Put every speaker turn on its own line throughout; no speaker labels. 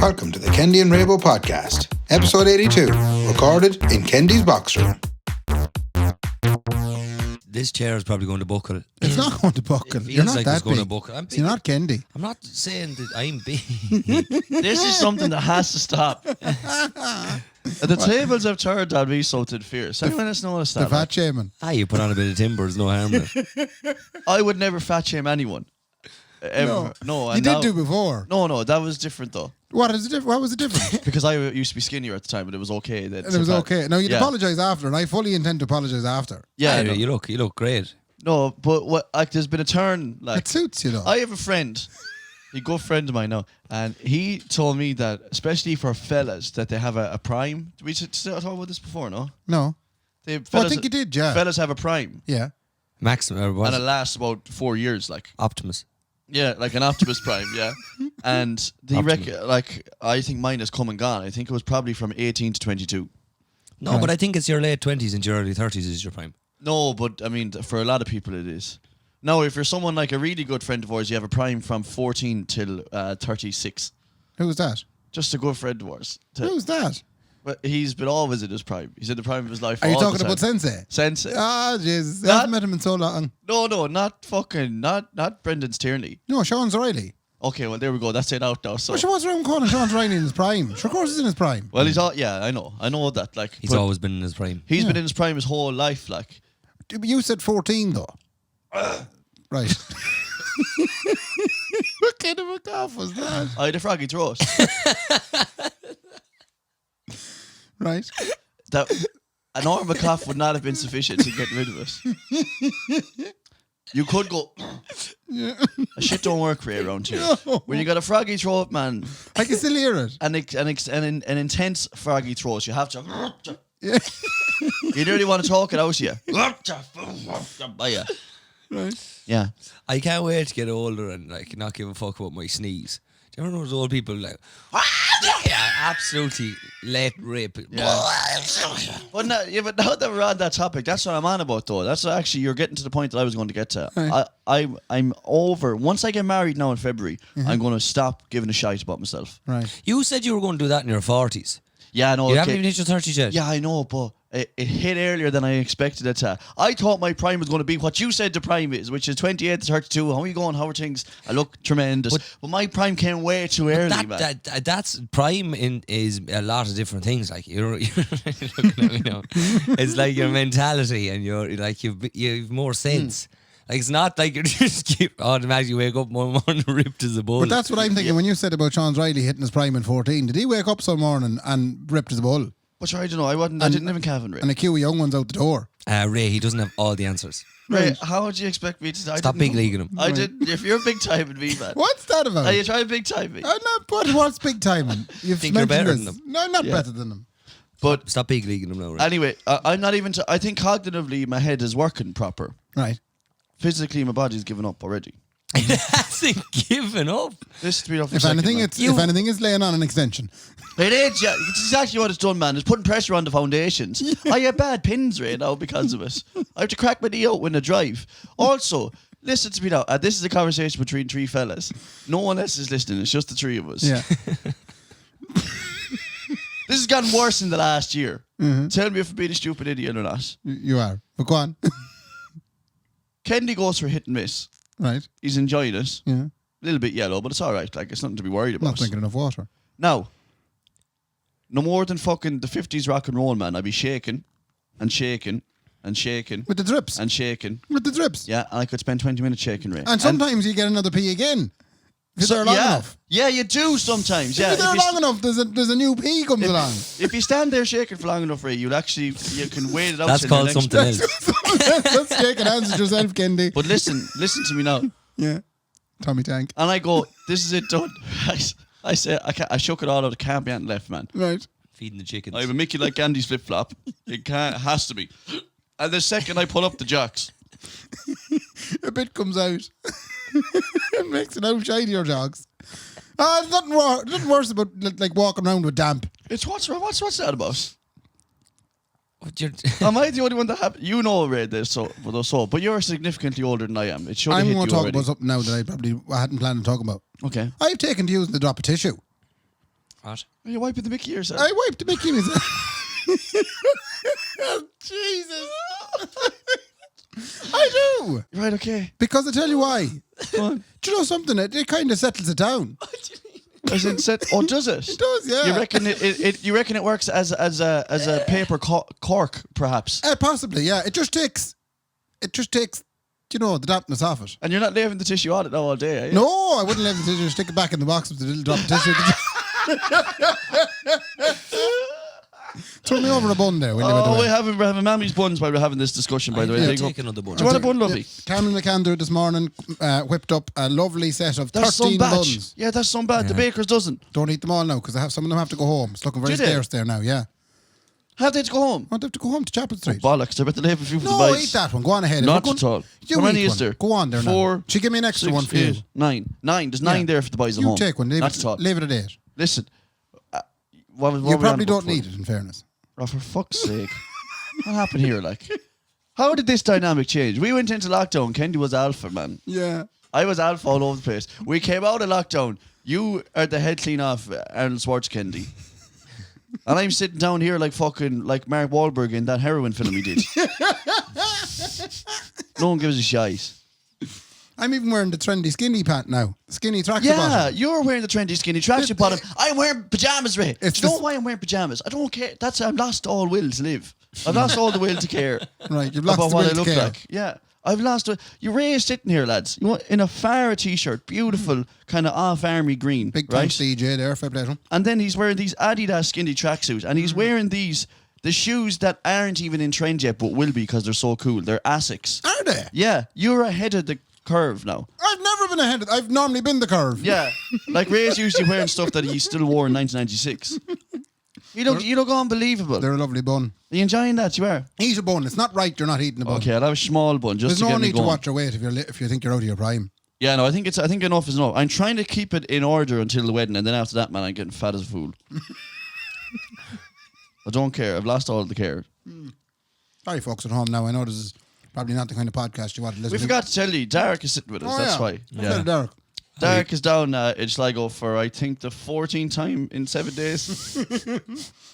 Welcome to the Kendy and Raybo podcast, episode 82, recorded in Kendy's box room.
This chair is probably going to buckle.
It's not going to buckle.
It
You're
feels
not
like
that
it's going to
big.
buckle. I'm big.
You're not Kendy.
I'm not saying that I'm big.
This is something that has to stop. The tables have turned on me something fierce. Anyone else noticed
The
that?
fat shaman.
You put on a bit of timber, there's no harm in it.
I would never fat shame anyone. Ever. No,
You
and
did
now-
do before.
No, that was different though.
What was the difference?
Because I used to be skinnier at the time, but it was okay. Then
And it was okay. No, you'd
Yeah.
apologise after, and I fully intend to apologise after.
Yeah, no.
You look great.
No, but what? Like, there's been a turn. Like,
It suits you, though.
I have a friend, a good friend of mine now, and he told me that, especially for fellas, that they have a prime. Did we talk about this before? No.
No.
They,
Oh, I
fellas,
think you did, yeah.
Fellas have a prime,
Yeah.
Maximum, or
and
what?
it lasts about 4 years. Like.
Optimus.
Yeah, like an Optimus Prime, yeah. And the I think mine is come and gone. I think it was probably from 18 to 22.
No,
Right.
but I think it's your late 20s and your early 30s is your prime.
No, but I mean, for a lot of people it is. Now, if you're someone like a really good friend of ours, you have a prime from 14 till 36.
Who's that?
Just a good friend of ours.
Who's that?
But he's been always in his prime. He's in the prime of his life.
Are you
all the
talking about
time.
Sensei?
Sensei?
Ah, Jesus. I
Not-
haven't met him in so long.
No, not Brendan's Tierney.
No, Sean's Riley.
Okay, well, there we go. That's it out now. So.
Well, what's wrong calling Sean's Riley in his prime? Sure, of course he's in his prime.
Well, he's all, yeah, I know that. Like,
He's
but
always been in his prime.
he's been in his prime his whole life, like.
You said 14, though. Right. What kind of a cough was that?
I had a froggy throat.
Right.
That a normal cough would not have been sufficient to get rid of it. You could go. Shit don't work right around here.
No.
When you got a froggy throat, man,
I can still hear it.
an intense froggy throat, you have to.
Yeah.
You really want to talk it out, yeah. Yeah.
Right.
Yeah.
I can't wait to get older and like not give a fuck about my sneeze. Do you ever know those old people like, yeah, absolutely let rip.
But now that we're on that topic, that's what I'm on about, though. That's actually, you're getting to the point that I was going to get to.
Right.
I'm over. Once I get married now in February, I'm going to stop giving a shite about myself.
Right.
You said you were going to do that in your 40s.
Yeah, I know.
You haven't even hit your 30s yet.
Yeah, I know, but it hit earlier than I expected it to. I thought my prime was going to be what you said the prime is, which is 28 to 32. How are you going? How are things? I look tremendous. But my prime came way too early, man.
That's prime is a lot of different things. Like you're looking at me now. It's like your mentality and you're like you've more sense. Like it's not like you just keep automatically wake up one morning ripped as a bull.
But that's what I'm thinking when you said about Sean Riley hitting his prime in 14. Did he wake up some morning and ripped as a bull?
But sure, I don't know. I didn't live in Cavan, Ray.
And a queue of young ones out the door?
Ray, he doesn't have all the answers.
Ray, how would you expect me to?
Stop big leaguing him.
I did. If you're big time in me, man.
What's that about?
Are you trying big time me?
I'm not, but what's big timing? You've
Think you're
mentioned
better
this.
than them?
No, I'm not
Yeah.
better than them.
But
Stop big leaguing him now. Ray.
anyway, I'm not even. I think cognitively, my head is working proper.
Right.
Physically, my body's given up already.
It hasn't given up.
Listen to me now for a
If
second,
anything,
man.
it's laying on an extension.
It is, yeah. It's exactly what it's done, man. It's putting pressure on the foundations. I get bad pins right now because of it. I have to crack my knee out when I drive. Also, listen to me now. This is a conversation between three fellas. No one else is listening. It's just the three of us.
Yeah.
This has gotten worse in the last year. Tell me if I'm being a stupid idiot or not.
You are. But go on.
Kendy goes for hit and miss.
Right.
He's enjoying it.
Yeah.
A little bit yellow, but it's all right. Like, it's nothing to be worried about.
Not drinking enough water.
Now, no more than fucking the 50s rock and roll, man. I'd be shaking and shaking and shaking
With the drips.
and shaking.
With the drips.
Yeah, and I could spend 20 minutes shaking, Ray.
And sometimes you get another pee again. If you're there long enough.
Yeah, you do sometimes. Yeah,
If you're there long enough, there's a new pee comes along.
if you stand there shaking for long enough, Ray, you can wait it out.
That's
till
called
the next-
something else.
Let's shake and answer yourself, Kendy.
But listen to me now.
Yeah. Tommy Tank.
And I go, this is it done. I say, I shook it all out. It can't be on the left, man.
Right.
Feeding the chickens.
I have a Mickey like Andy's flip flop. It has to be. And the second I pull up the jocks,
A bit comes out. It makes it out shinier dogs. There's nothing worse about like walking around with damp.
it's what's that about?
What you're
Am I the only one that have? You know, Ray, this but you're significantly older than I am. It should have
I'm
hit
going
you
to talk
already.
about something now that I hadn't planned on talking about.
Okay.
I've taken to using the drop of tissue.
What?
Are you wiping the Mickey yourself?
I wiped the Mickey myself. Jesus. I do.
Right, okay.
Because I tell you why.
Go on.
Do you know something? It kind of settles it down.
As in set. Oh, does it?
It does, yeah.
You reckon you reckon it works as a paper cork, perhaps?
Possibly, yeah. It just takes, you know, the dampness off it.
And you're not leaving the tissue on it now all day, are you?
No, I wouldn't leave the tissue. Stick it back in the box with the little drop of tissue. Throw me over a bun there, will you?
Oh, we're having Mammy's buns while we're having this discussion, by the way.
I'll
There you go.
take another bun.
Do you want a bun, lovely?
Cameron McAndrew this morning whipped up a lovely set of
That's some
13
batch.
buns.
Yeah, that's some bad. The baker's doesn't.
Don't eat them all now because some of them have to go home. It's looking very
Do they?
scarce there now, yeah.
Have they to go home?
Oh, they have to go home to Chapel Street.
Bollocks, I bet they have a few for the
No,
boys.
eat that one. Go on ahead. If
Not
we're
at all.
You
How many
eat
is
one.
there?
Go on there now.
4.
She give me an extra
6,
one for you.
8, 9. 9. There's 9 there for the boys at
You
home.
take one. Leave
Not at all.
it at 8.
Listen.
You probably don't need it, in fairness.
Oh, for fuck's sake. What happened here, like? How did this dynamic change? We went into lockdown. Kendy was alpha, man.
Yeah.
I was alpha all over the place. We came out of lockdown. You are the head clean off Arnold Schwartz Kendy. And I'm sitting down here like fucking like Mark Wahlberg in that heroin film he did. No one gives a shite.
I'm even wearing the trendy skinny pant now. Skinny tracksuit
Yeah,
bottom.
you're wearing the trendy skinny tracksuit bottom. I'm wearing pajamas, Ray. Do
It's
you know
this-
why I'm wearing pajamas? I don't care. I've lost all will to live. I've lost all the will to care.
Right, you've lost
about
the
what
will
I
to
look
care.
like. Yeah. I've lost it. You Ray is sitting here, lads. You know, in a Farah t-shirt, beautiful, kind of off army green.
Big
right?
thanks DJ there, fair play to him.
And then he's wearing these Adidas skinny tracksuits, and he's wearing the shoes that aren't even in trend yet, but will be because they're so cool. They're Asics.
Are they?
Yeah, you're ahead of the curve now.
I've never been ahead of I've normally been the curve.
Yeah, like Ray's usually wearing stuff that he still wore in 1996. You look unbelievable.
They're a lovely bun.
Are you enjoying that? You are.
Eat a bun. It's not right you're not eating a bun.
Okay, I'll have a small bun just
There's
to
no
get me
need to
going.
watch your weight if you think you're out of your prime.
Yeah, no, I think enough is enough. I'm trying to keep it in order until the wedding, and then after that, man, I'm getting fat as a fool. I don't care. I've lost all the care.
Sorry, folks at home now. I know this is probably not the kind of podcast you want to listen
We
to.
forgot to tell you, Darach is sitting with us.
Oh,
That's
yeah.
why.
Yeah. Derek.
Darach is down in Sligo for, I think, the 14th time in 7 days.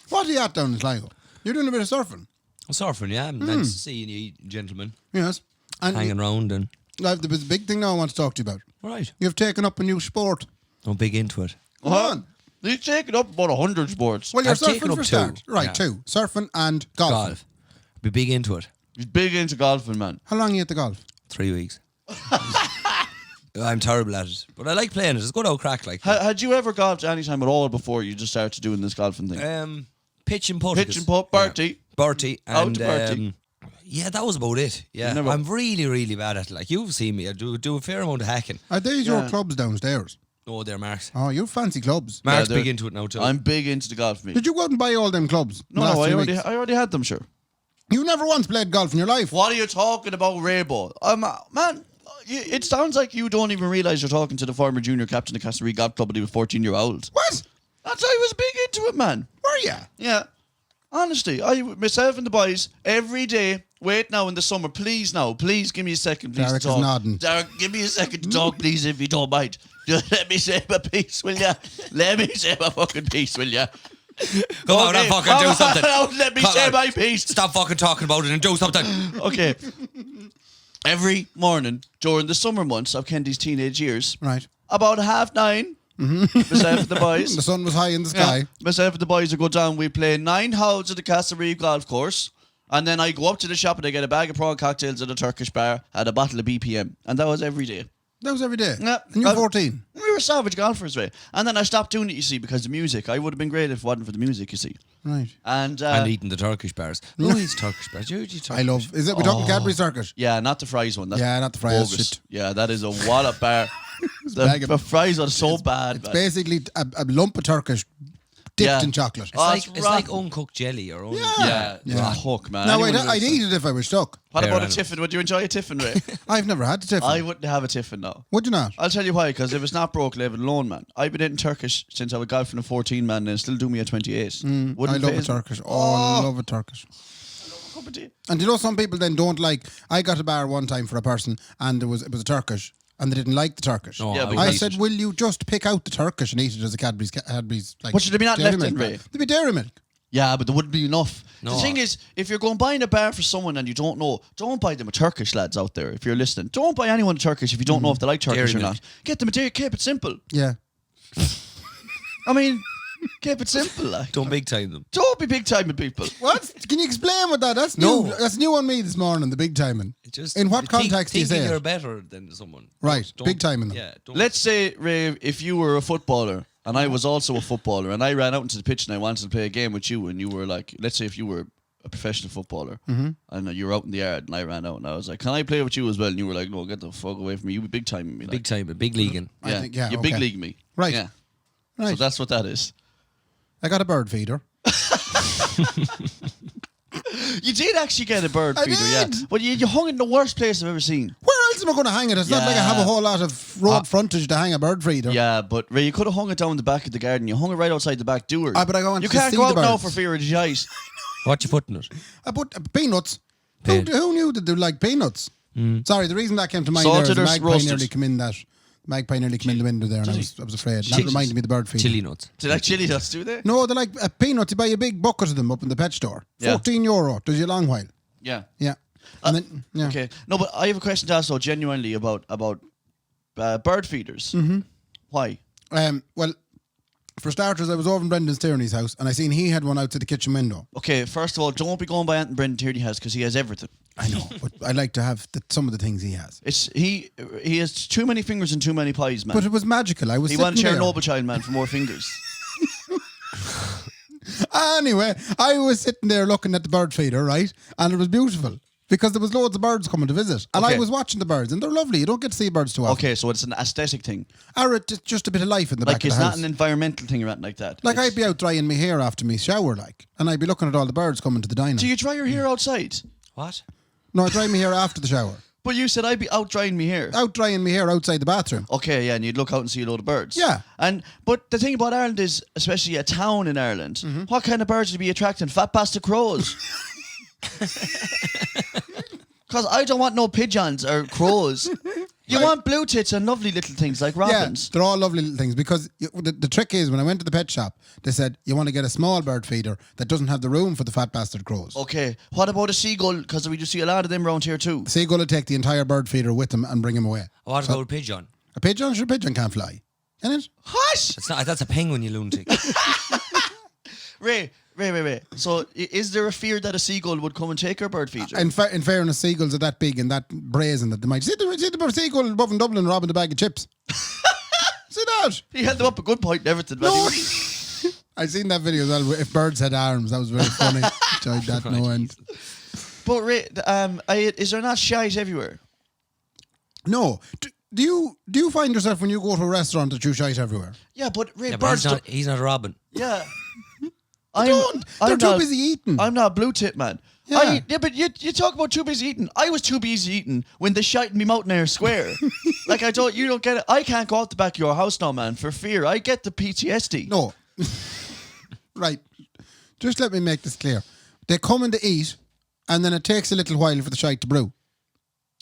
What are you at down in Sligo? You're doing a bit of surfing.
Surfing, yeah. Nice seeing you, gentlemen.
Yes. And
Hanging around and...
there's a big thing now I want to talk to you about.
Right.
You've taken up a new sport.
I'm big into it.
Go on.
He's taken up about 100 sports.
Well, you're
I've taken
surfing
up
for
2.
start. Right,
Yeah.
2. Surfing and golf.
Golf. Be big into it.
He's big into golfing, man.
How long are you at the golf?
3 weeks. I'm terrible at it. But I like playing it. It's good old crack like
Had you ever golfed any time at all before you just started doing this golfing thing?
pitch and putt.
Pitch and putt, Bertie.
Yeah. Bertie.
Out
And,
to Bertie.
yeah, that was about it. Yeah.
Never-
I'm really, really bad at it. Like, you've seen me. I do a fair amount of hacking.
Are these your clubs downstairs?
Oh, they're Mark's.
Oh, you're fancy clubs.
Mark's
they're-
big into it now, too.
I'm big into the golf, me.
Did you go out and buy all them clubs?
No,
the last
I
3
already,
weeks?
I already had them, sure.
You never once played golf in your life.
What are you talking about, Raybo? Man, it sounds like you don't even realise you're talking to the former junior captain of Castlereagh Golf Club when he was 14-year-old.
What?
That's I was big into it, man.
Were you?
Yeah. Honestly, myself and the boys, every day. Wait now in the summer, please give me a second, please.
Darach
to
is
talk.
nodding.
Darach, give me a second to talk, please, if you don't mind. Just let me say my piece, will ya? Let me say my fucking piece, will ya?
Come on, now fucking do something.
Let me
Come
say
on.
my piece.
Stop fucking talking about it and do something.
Okay. Every morning during the summer months of Kendy's teenage years,
Right.
about 9:30, myself and the boys.
The sun was high in the sky.
Yeah, myself and the boys would go down. We play 9 holes at the Castlereagh golf course. And then I go up to the shop and I get a bag of prawn cocktails at a Turkish bar and a bottle of BPM. And that was every day.
That was every day.
Yeah.
And you're 14.
We were savage golfers, right? And then I stopped doing it, you see, because the music. I would have been great if it wasn't for the music, you see.
Right.
And,
And eating the Turkish bars. Who eats Turkish bars? You eat Turkish
I love. Is it? We're talking Cadbury Circuit.
yeah, not the fries one. That's
Yeah, not the fries,
bogus.
shit.
Yeah, that is a wallop bar.
bag of-
the fries are so bad.
It's
man.
basically a lump of Turkish dipped
Yeah.
in chocolate.
It's
Oh,
like
it's
it's like
rotten.
uncooked jelly or
Yeah,
Yeah.
hook, man.
Now,
Anyone
I'd
who-
eat it if I was stuck.
What
Fair
about a
enough.
tiffin? Would you enjoy a tiffin, Ray?
I've never had the tiffin.
I wouldn't have a tiffin now.
Would you not?
I'll tell you why, because if it's not broke, leave it alone, man. I've been eating Turkish since I was golfing at 14, man, and it still do me at 28.
I
Wouldn't
love a
faze me.
Turkish. Oh, I love a Turkish.
Cup of tea.
And you know, some people then don't like. I got a bar one time for a person, and it was a Turkish, and they didn't like the Turkish.
No,
Yeah,
I
but
would
I
eat
said,
it.
will you just pick out the Turkish and eat it as a Cadbury's like
What should they be not
dairy
left in,
milk?
Ray?
There'd be dairy milk.
Yeah, but there wouldn't be enough.
No.
The thing is, if you're going buying a bar for someone and you don't know, don't buy them a Turkish, lads out there. If you're listening, don't buy anyone a Turkish if you don't know if they like Turkish
Dairy
or
milk.
not. Get them a dairy. Keep it simple.
Yeah.
I mean, keep it simple. Like.
Don't big time them.
Don't be big time with people.
What? Can you explain what that? That's
No.
new. That's new on me this morning. The big timing.
It just
In what
think-
context do you
thinking
say
you're
it?
better than someone.
Right,
Don't-
big timing them.
Yeah. Don't,
Let's say, Ray, if you were a footballer and I was also a footballer and I ran out into the pitch and I wanted to play a game with you and you were like, let's say if you were a professional footballer and you were out in the yard and I ran out and I was like, can I play with you as well? And you were like, no, get the fuck away from me. You be big timing me.
big time, big leaguing.
I think, yeah,
you
okay.
big league me.
Right.
Yeah.
Right.
So that's what that is.
I got a bird feeder.
You did actually get a bird
I
feeder, yeah.
did.
But you hung it in the worst place I've ever seen.
Where else am I going to hang it? It's not like I have a
Yeah.
whole lot of road frontage to hang a bird feeder.
Yeah, but Ray, you could have hung it down the back of the garden. You hung it right outside the back door.
But I want
You
to
can't
see
go
the
out now
birds.
for fear of the ice.
What you putting it?
I put peanuts.
Peanut.
Who knew that they like peanuts? Sorry, the reason that came to mind
Salted
there
or
is the magpie
roasted?
nearly came in that. Magpie nearly came in the window there, and I was afraid. That reminded me of the bird feeder.
Chili nuts.
Did that chili nuts do that?
No, they're like peanuts. You buy a big bucket of them up in the pet store.
Yeah.
€14. Does you a long while.
Yeah.
Yeah. And then, yeah.
Okay. No, but I have a question to ask though, genuinely about bird feeders. Mm-hmm. Why?
Well, for starters, I was over in Brendan Tierney's house, and I seen he had one out to the kitchen window.
Okay, first of all, don't be going by Anton Brendan Tierney has because he has everything.
I know, but I like to have some of the things he has.
He has too many fingers and too many pies, man.
But it was magical. I was
He
sitting
won a
there.
Chernobyl child, man, for more fingers.
Anyway, I was sitting there looking at the bird feeder, right? And it was beautiful because there was loads of birds coming to visit. And
Okay.
I was watching the birds, and they're lovely. You don't get to see birds too often.
Okay, so it's an aesthetic thing.
Or it's just a bit of life in the
Like
back of
it's
the
not
house.
an environmental thing or anything like that.
Like
It's-
I'd be out drying my hair after me shower, like, and I'd be looking at all the birds coming to the diner.
Do you dry your hair outside?
What?
No, I dry my hair after the shower.
But you said I'd be out drying me hair.
Out drying my hair outside the bathroom.
Okay, yeah, and you'd look out and see a load of birds.
Yeah.
But the thing about Ireland is, especially a town in Ireland,
Mm-hmm.
what kind of birds would be attracting? Fat bastard crows. Because I don't want no pigeons or crows. You want blue tits and lovely little things like robins.
Yeah, they're all lovely little things because the trick is when I went to the pet shop, they said you want to get a small bird feeder that doesn't have the room for the fat bastard crows.
Okay, what about a seagull? Because we do see a lot of them around here too.
Seagull will take the entire bird feeder with them and bring him away.
What about a pigeon?
A pigeon? Sure, a pigeon can't fly. Can it?
What?
It's not. That's a penguin, you lunatic.
Ray. So is there a fear that a seagull would come and take our bird feeder?
In fairness, seagulls are that big and that brazen that they might see the seagull above in Dublin robbing the bag of chips. See that?
He held them up a good point and everything. but
No.
he-
I seen that video as well. If birds had arms, that was very funny. Enjoyed that no end.
But Ray, is there not shite everywhere?
No. Do you find yourself when you go to a restaurant that you shite everywhere?
Yeah, but Ray,
Yeah, but
birds.
he's not a robin.
Yeah.
They're too busy eating.
I'm not a blue tit man.
Yeah.
But you talk about too busy eating. I was too busy eating when they shite in me mountain air square. Like you don't get it. I can't go out the back of your house now, man, for fear. I get the PTSD.
No. Right. Just let me make this clear. They come in to eat, and then it takes a little while for the shite to brew.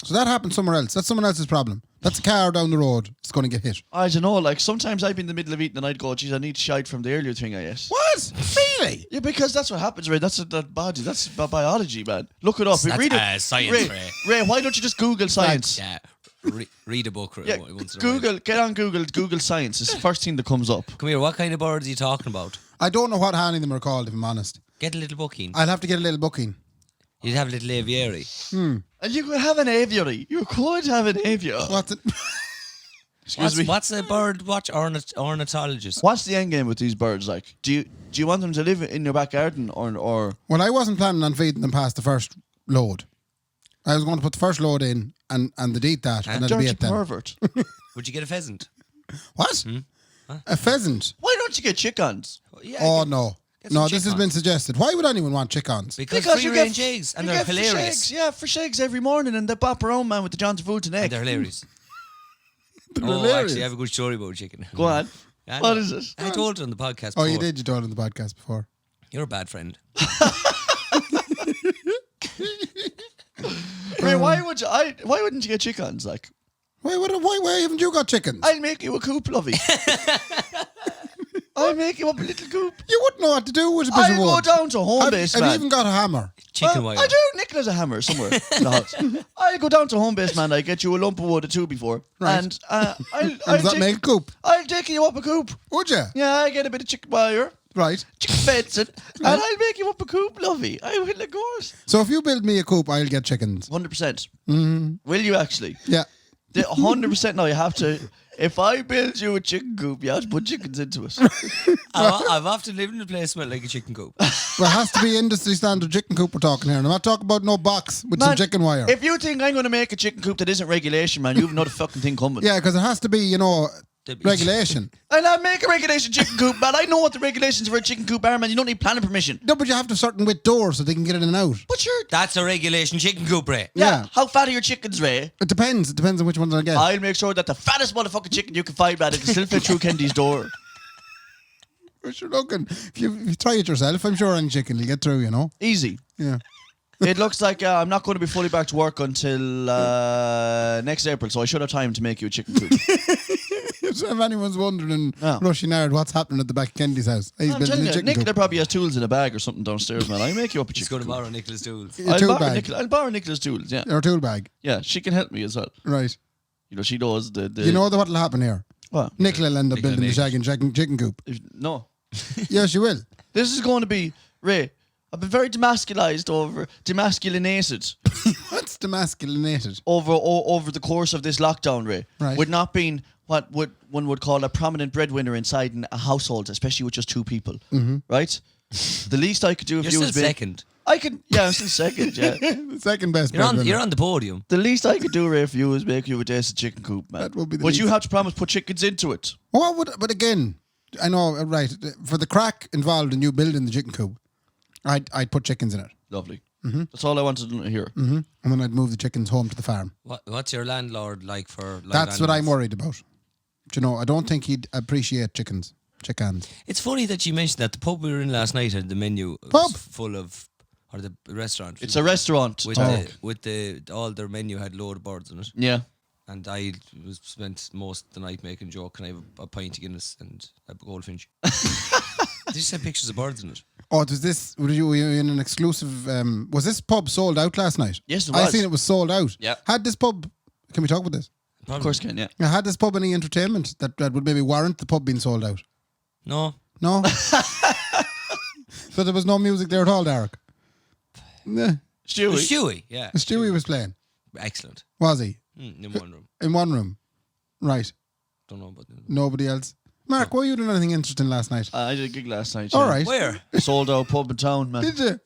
So that happens somewhere else. That's someone else's problem. That's a car down the road. It's going to get hit.
I don't know. Like sometimes I'd be in the middle of eating and I'd go, "Geez, I need shite from the earlier thing I ate."
What? Really?
Yeah, because that's what happens, Ray. That's that body. That's biology, man. Look it up.
That's,
Read it.
science,
Ray. Ray, why don't you just Google science?
Yeah. Read a book.
Yeah,
Once in a while.
Google. Get on Google. Google science. It's the first thing that comes up.
Come here. What kind of birds are you talking about?
I don't know what any of them are called, if I'm honest.
Get a little booking.
I'll have to get a little booking.
You'd have a little aviary.
And you could have an aviary. You could have an aviary.
What's it?
Excuse me.
What's a bird watch ornithologist?
What's the end game with these birds like? Do you want them to live in your back garden or
Well, I wasn't planning on feeding them past the first load. I was going to put the first load in and they'd eat that and that'd be
dirty
it then.
pervert?
Would you get a pheasant?
What? A pheasant?
Why don't you get chickens?
Yeah,
Oh,
get-
no.
get
No,
some
this has
chickens.
been suggested. Why would anyone want chickens?
Because
you
free range eggs and
you
they're
get fresh
hilarious.
eggs. Yeah, fresh eggs every morning and they bop around, man, with the John's Food and
And
egg.
they're hilarious.
They're
Oh,
hilarious.
actually, I have a good story about chicken.
Go on.
I
What
know.
is it?
I told it on the podcast.
Oh,
before.
you did. You told it on the podcast before.
You're a bad friend.
Ray, why wouldn't you get chickens? Like,
Why haven't you got chickens?
I'll make you a coop, lovey. I'll make you up a little coop.
You wouldn't know what to do with a bit of
I'll go
wood.
down to home base,
Have
man.
you even got a hammer?
Chicken wire.
I do. Nicola's a hammer somewhere in the house. I'll go down to home base, man. I get you a lump of wood or two before.
Right.
And I'll
Does that make a coop?
I'll take you up a coop.
Would you?
Yeah, I get a bit of chicken wire,
Right.
chicken fencing, and I'll make you up a coop, lovey. I will, of course.
So if you build me a coop, I'll get chickens.
100%. Will you actually?
Yeah.
100% now you have to. If I build you a chicken coop, you have to put chickens into it.
I've often lived in a place smelled like a chicken coop.
Well, it has to be industry standard chicken coop we're talking here. And I'm not talking about no box with some
Man,
chicken wire.
If you think I'm going to make a chicken coop that isn't regulation, man, you've another fucking thing coming.
Yeah, because it has to be, regulation.
And I make a regulation chicken coop, man. I know what the regulations for a chicken coop are, man. You don't need planning permission.
No, but you have to have certain width doors so they can get in and out.
But sure.
That's a regulation chicken coop, Ray.
Yeah.
How fat are your chickens, Ray?
It depends. It depends on which ones I get.
I'll make sure that the fattest motherfucking chicken you can find, man, it can still fit through Kendy's door.
But you're looking. If you try it yourself, I'm sure any chicken will get through,
Easy.
Yeah.
It looks like I'm not going to be fully back to work until next April, so I should have time to make you a chicken coop.
If anyone's wondering,
No.
rushing hard, what's happening at the back of Kendy's house? He's
I'm
building
telling
a
you,
chicken
Nicola
coop.
probably has tools in a bag or something downstairs, man. I'll make you up a
He's
chicken
going to
coop.
borrow Nicola's tools.
A tool bag.
I'll borrow Nicola's tools, yeah.
Or a tool bag.
Yeah, she can help me as well.
Right.
She knows the...
You know what'll happen here?
What?
Nicola will end up
Nicola
building the
makes
shagging chicken coop.
No.
Yes, you will.
This is going to be... Ray, I've been very demasculinated
What's demasculinated?
over the course of this lockdown, Ray.
Right.
With not being what one would call a prominent breadwinner inside a household, especially with just two people. Mm-hmm. Right? The least I could do if
You're
you
still
was being...
second.
I can... Yeah, I'm still second, yeah.
The second best.
You're
breadwinner.
on the podium.
The least I could do, Ray, for you is make you a decent chicken coop, man.
That would be the
But you
least.
have to promise put chickens into it.
But again, I know, right, for the crack involved in you building the chicken coop, I'd put chickens in it.
Lovely. Mm-hmm. That's all I wanted to hear.
Mm-hmm. And then I'd move the chickens home to the farm.
What's your landlord like for?
That's what I'm worried about. Do you know, I don't think he'd appreciate chickens.
It's funny that you mentioned that. The pub we were in last night had the menu
Pub?
full of, or the restaurant.
It's a restaurant.
with all their menu had load of birds in it.
Yeah.
And I spent most of the night making a joke. Can I have a pint of Guinness and a goldfinch? Did you send pictures of birds in it?
Oh, were you in an exclusive, was this pub sold out last night?
Yes, it
I
was.
seen it was sold out.
Yeah.
Had this pub, can we talk about this?
Of course can, yeah.
Had this pub any entertainment that would maybe warrant the pub being sold out?
No.
No? So there was no music there at all, Darach? Nah.
Stewie, yeah.
Stewie was playing.
Excellent.
Was he?
In one room.
In one room. Right.
Don't know about that.
Nobody else. Mark, were you doing anything interesting last night?
I did a gig last night.
All
yeah.
right.
Where?
Sold out pub in town, man.
Did you?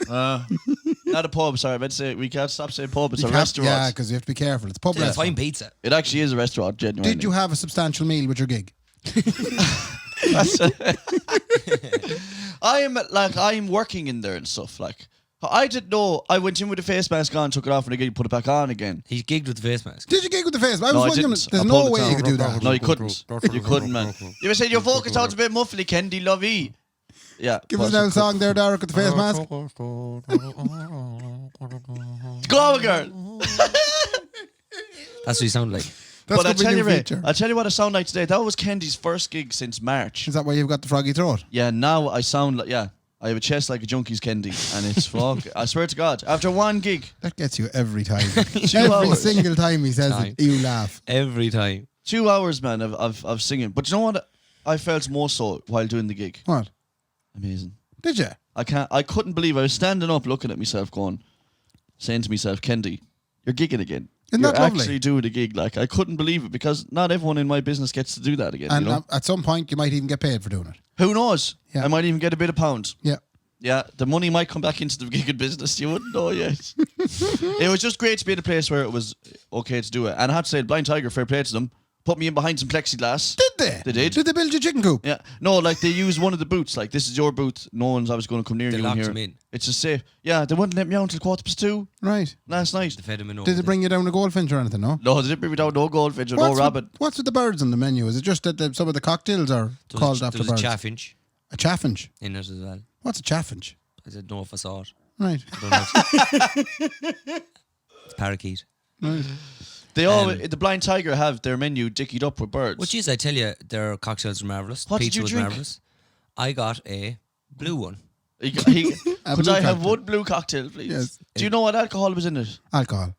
Not a pub, sorry. I meant to say, we can't stop saying pub. It's
You
a
can't-
restaurant.
Yeah, because you have to be careful. It's pub
Yeah,
restaurant.
fine pizza.
It actually is a restaurant, genuinely.
Did you have a substantial meal with your gig?
I'm working in there and stuff. Like, I didn't know. I went in with the face mask on, took it off, and again put it back on again.
He gigged with the face mask.
Did you gig with the face? I
No, I
was wondering,
didn't.
there's
I
no
pulled it
way you
down.
could do that.
No, you couldn't. You couldn't, man. You were saying your vocal sounds a bit muffly, Kendy, lovey. Yeah.
Give us an old song there, Darach, with the face mask.
Go on, girl.
That's what he sounded like.
That's
But
going to be a new feature.
I'll tell you what I sound like today. That was Kendy's first gig since March.
Is that why you've got the froggy throat?
Yeah, now I sound like, I have a chest like a junkie's Kendy. And it's fuck. I swear to God. After one gig,
That gets you every time.
2
every
hours.
single time he says it, you laugh.
Every time.
2 hours, man, of singing. But you know what I felt more so while doing the gig?
What?
Amazing.
Did you?
I couldn't believe I was standing up looking at myself saying to myself, Kendy, you're gigging again.
Isn't
You're
that lovely?
actually doing a gig. Like, I couldn't believe it because not everyone in my business gets to do that again.
And
you know?
at some point, you might even get paid for doing it.
Who knows?
Yeah.
I might even get a bit of pound.
Yeah.
Yeah, the money might come back into the gigging business. You wouldn't know yet. It was just great to be in a place where it was okay to do it. And I have to say, Blind Tiger, fair play to them, put me in behind some plexiglass.
Did they?
They did.
Did they build your chicken coop?
Yeah. No, like they used one of the booths. Like, this is your booth. No one's obviously going to come near
They
you in
locked
here.
him in.
It's just safe. Yeah, they wouldn't let me out until 2:45
Right.
last night.
They fed him in
Did they bring you down a goldfinch or anything, no?
No, they didn't bring me down no goldfinch or no rabbit.
What's with the birds on the menu? Is it just that some of the cocktails are called after
There was
birds?
a chaffinch
A chaffinch?
in it as well.
What's a chaffinch?
I don't know if I saw it.
Right.
I don't know. It's parakeet.
Right.
They always the Blind Tiger have their menu dickied up with birds.
Which is, I tell you, their cocktails are marvellous.
What did
Pizza
you
was
drink?
marvellous. I got a blue one.
Could
blue
I have
cocktail.
one blue cocktail, please?
Yes.
Do you know what alcohol was in it?
Alcohol.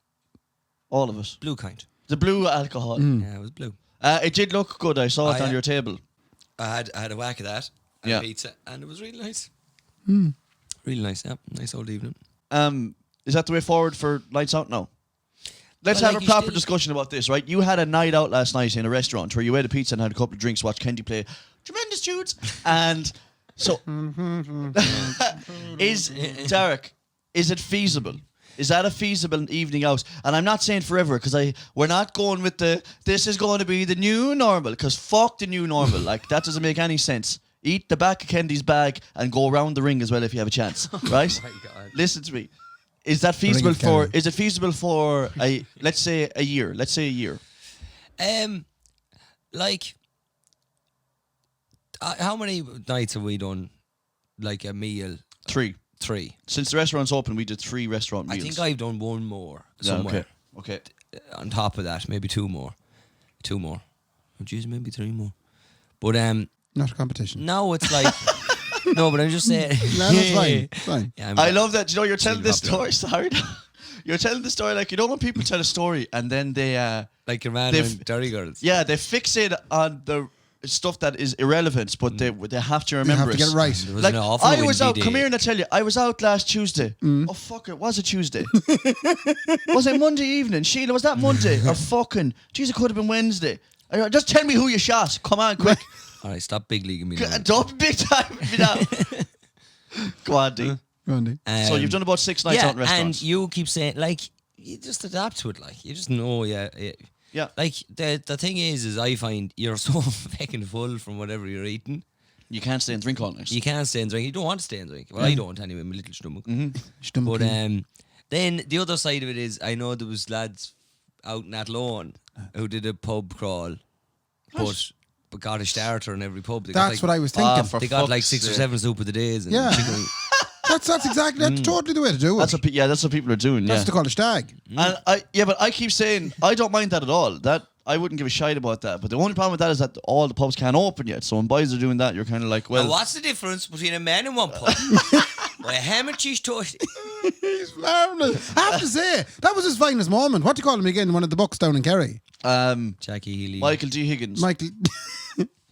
All of it.
Blue kind.
The blue alcohol.
Yeah, it was blue.
It did look good. I saw it on
yeah.
your table.
I had a whack of that and
Yeah.
pizza, and it was really nice. Really nice, yeah. Nice old evening.
Is that the way forward for nights out now? Let's
Well,
have
like
a
you
proper
still-
discussion about this, right? You had a night out last night in a restaurant where you ate a pizza and had a couple of drinks, watched Kendy play tremendous tunes, and so is Darach? Is it feasible? Is that a feasible evening out? And I'm not saying forever because we're not going with this is going to be the new normal because fuck the new normal. Like that doesn't make any sense. Eat the back of Kendy's bag and go around the ring as well if you have a chance, right?
my God.
Listen to me. Is that feasible
of
for?
Kerry.
Is it feasible for let's say a year? Let's say a year.
Like, how many nights have we done, like, a meal?
3.
3.
Since the restaurant's open, we did 3 restaurant meals.
I think I've done one more
Yeah,
somewhere.
Okay.
On top of that, maybe 2 more. 2 more. Oh, geez, maybe 3 more. But
Not a competition.
now it's like... no, but I'm just saying...
No, that's fine. Fine.
Yeah,
I love that. You know, you're telling
Really
this
popular.
story. Sorry, you're telling the story like you know when people tell a story and then they
like your man
they've-
and Derry Girls.
they fixate on the stuff that is irrelevant, but they have to
You
remember
have to get it right.
There was
Like
an awful
I was
windy
out.
day.
Come here and I tell you, I was out last Tuesday. Oh fuck it, was it Tuesday? Was it Monday evening? Sheila, was that Monday or fucking? Jeez, it could have been Wednesday. Just tell me who you shot. Come on, quick.
All right, stop big leaguing me now.
Don't big time me now. Go on, D.
Go on, Dee.
So you've done about 6 nights
yeah,
out in restaurants.
and you keep saying, like, you just adapt to it. Like, you just know,
Yeah.
Like, the thing is I find you're so fucking full from whatever you're eating.
You can't stay and drink all night.
You can't stay and drink. You don't want to stay and drink. Well, I don't anyway, my little stomach.
Stomach
But
in.
then the other side of it is, I know there was lads out in Athlone who did a pub crawl, but got a starter in every pub. They got
That's
like,
what I was thinking.
for
They got like
fuck's
6 or
sake.
7 soup of the days. And
Yeah.
chicken.
That's exactly that's totally the way to do it.
That's what people are doing.
That's
Yeah.
to call a stag.
And but I keep saying I don't mind that at all. That I wouldn't give a shite about that. But the only problem with that is that all the pubs can't open yet. So when boys are doing that, you're kind of like, well,
Now, what's the difference between a man and one pub? Well, a ham and cheese toast.
He's marvellous. I have to say, that was his finest moment. What do you call him again? One of the Bucks down in Kerry.
Jackie Healy.
Michael D. Higgins,
Michael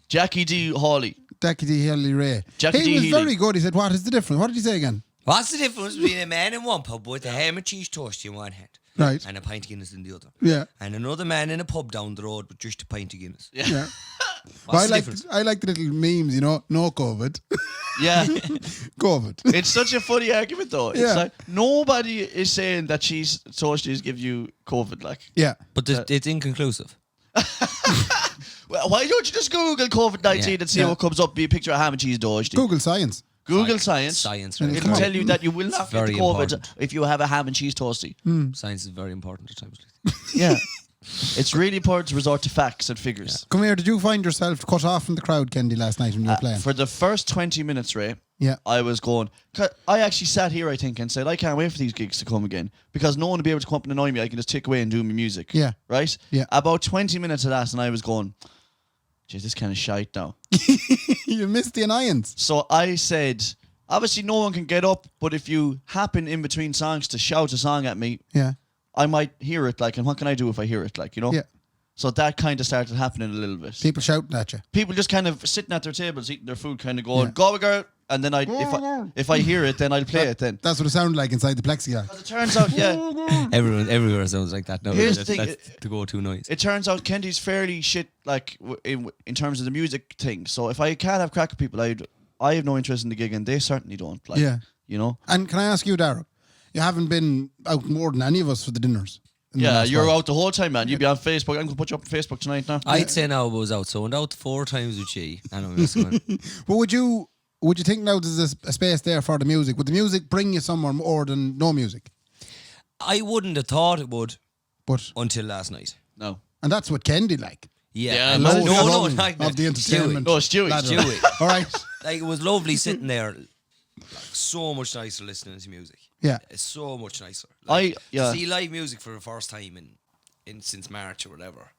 Jackie D. Hawley.
Jackie D. Haley Ray.
Jackie
he
D.
was
Healy.
very good. He said, "What is the difference? What did he say again?"
What's the difference between a man in one pub with a ham and cheese toast in one hand,
Right.
and a pint of Guinness in the other,
Yeah.
and another man in a pub down the road with just a pint of Guinness?
Yeah.
What's
I
the
like
difference?
I like the little memes, you know. No COVID.
Yeah,
COVID.
it's such a funny argument though. It's
Yeah.
like nobody is saying that cheese toasties give you COVID. Like,
Yeah.
But it's inconclusive.
well, why don't you just Google COVID-19
Yeah.
and see
Yeah.
what comes up? Be a picture of ham and cheese toasty.
Google science.
Google science.
Science,
And
right?
come
It'll
on.
tell you that you will not get the
very
COVID
important.
if you have a ham and cheese toasty.
Science is very important at times.
Yeah. It's really important to resort to facts and figures.
Come here. Did you find yourself cut off from the crowd, Kendy, last night when you were playing?
For the first 20 minutes, Ray,
Yeah.
I was going. 'Cause I actually sat here, I think, and said, I can't wait for these gigs to come again because no one will be able to come up and annoy me. I can just tick away and do my music.
Yeah.
Right?
Yeah.
About 20 minutes of that, and I was going, geez, this kind of shite now.
You missed the annoyance.
So I said, obviously, no one can get up, but if you happen in between songs to shout a song at me,
Yeah.
I might hear it, like, and what can I do if I hear it, like, you know?
Yeah.
So that kind of started happening a little bit.
People shouting at you.
People just kind of sitting at their tables, eating their food, kind of going,
Yeah.
go girl, and then if I hear it, then I'll play it then.
That's what it sounded like inside the plexiglass.
As it turns out, yeah,
Everywhere sounds like that now.
Here's the
That's
thing,
the go-to noise.
it turns out Kendy's fairly shit, like, in terms of the music thing. So if I can't have crack with people, I have no interest in the gig, and they certainly don't. Like,
Yeah.
you know?
And can I ask you, Darach? You haven't been out more than any of us for the dinners. in the
Yeah,
last
you're
while.
out the whole time, man. You'll be on Facebook. I'm going to put you up on Facebook tonight now.
I'd say now it was out. So I went out 4 times with she. I know what's going.
But would you think now there's a space there for the music? Would the music bring you somewhere more than no music?
I wouldn't have thought it would
But
until last night.
No.
and that's what Kendy like.
Yeah,
Yeah,
and
no,
Most
no,
young
like
of the entertainment.
No, Stewie.
ladder.
Stewie.
All right.
Like, it was lovely sitting there. Like, so much nicer listening to music.
Yeah.
It's so much nicer.
Yeah.
To see live music for the first time in since March or whatever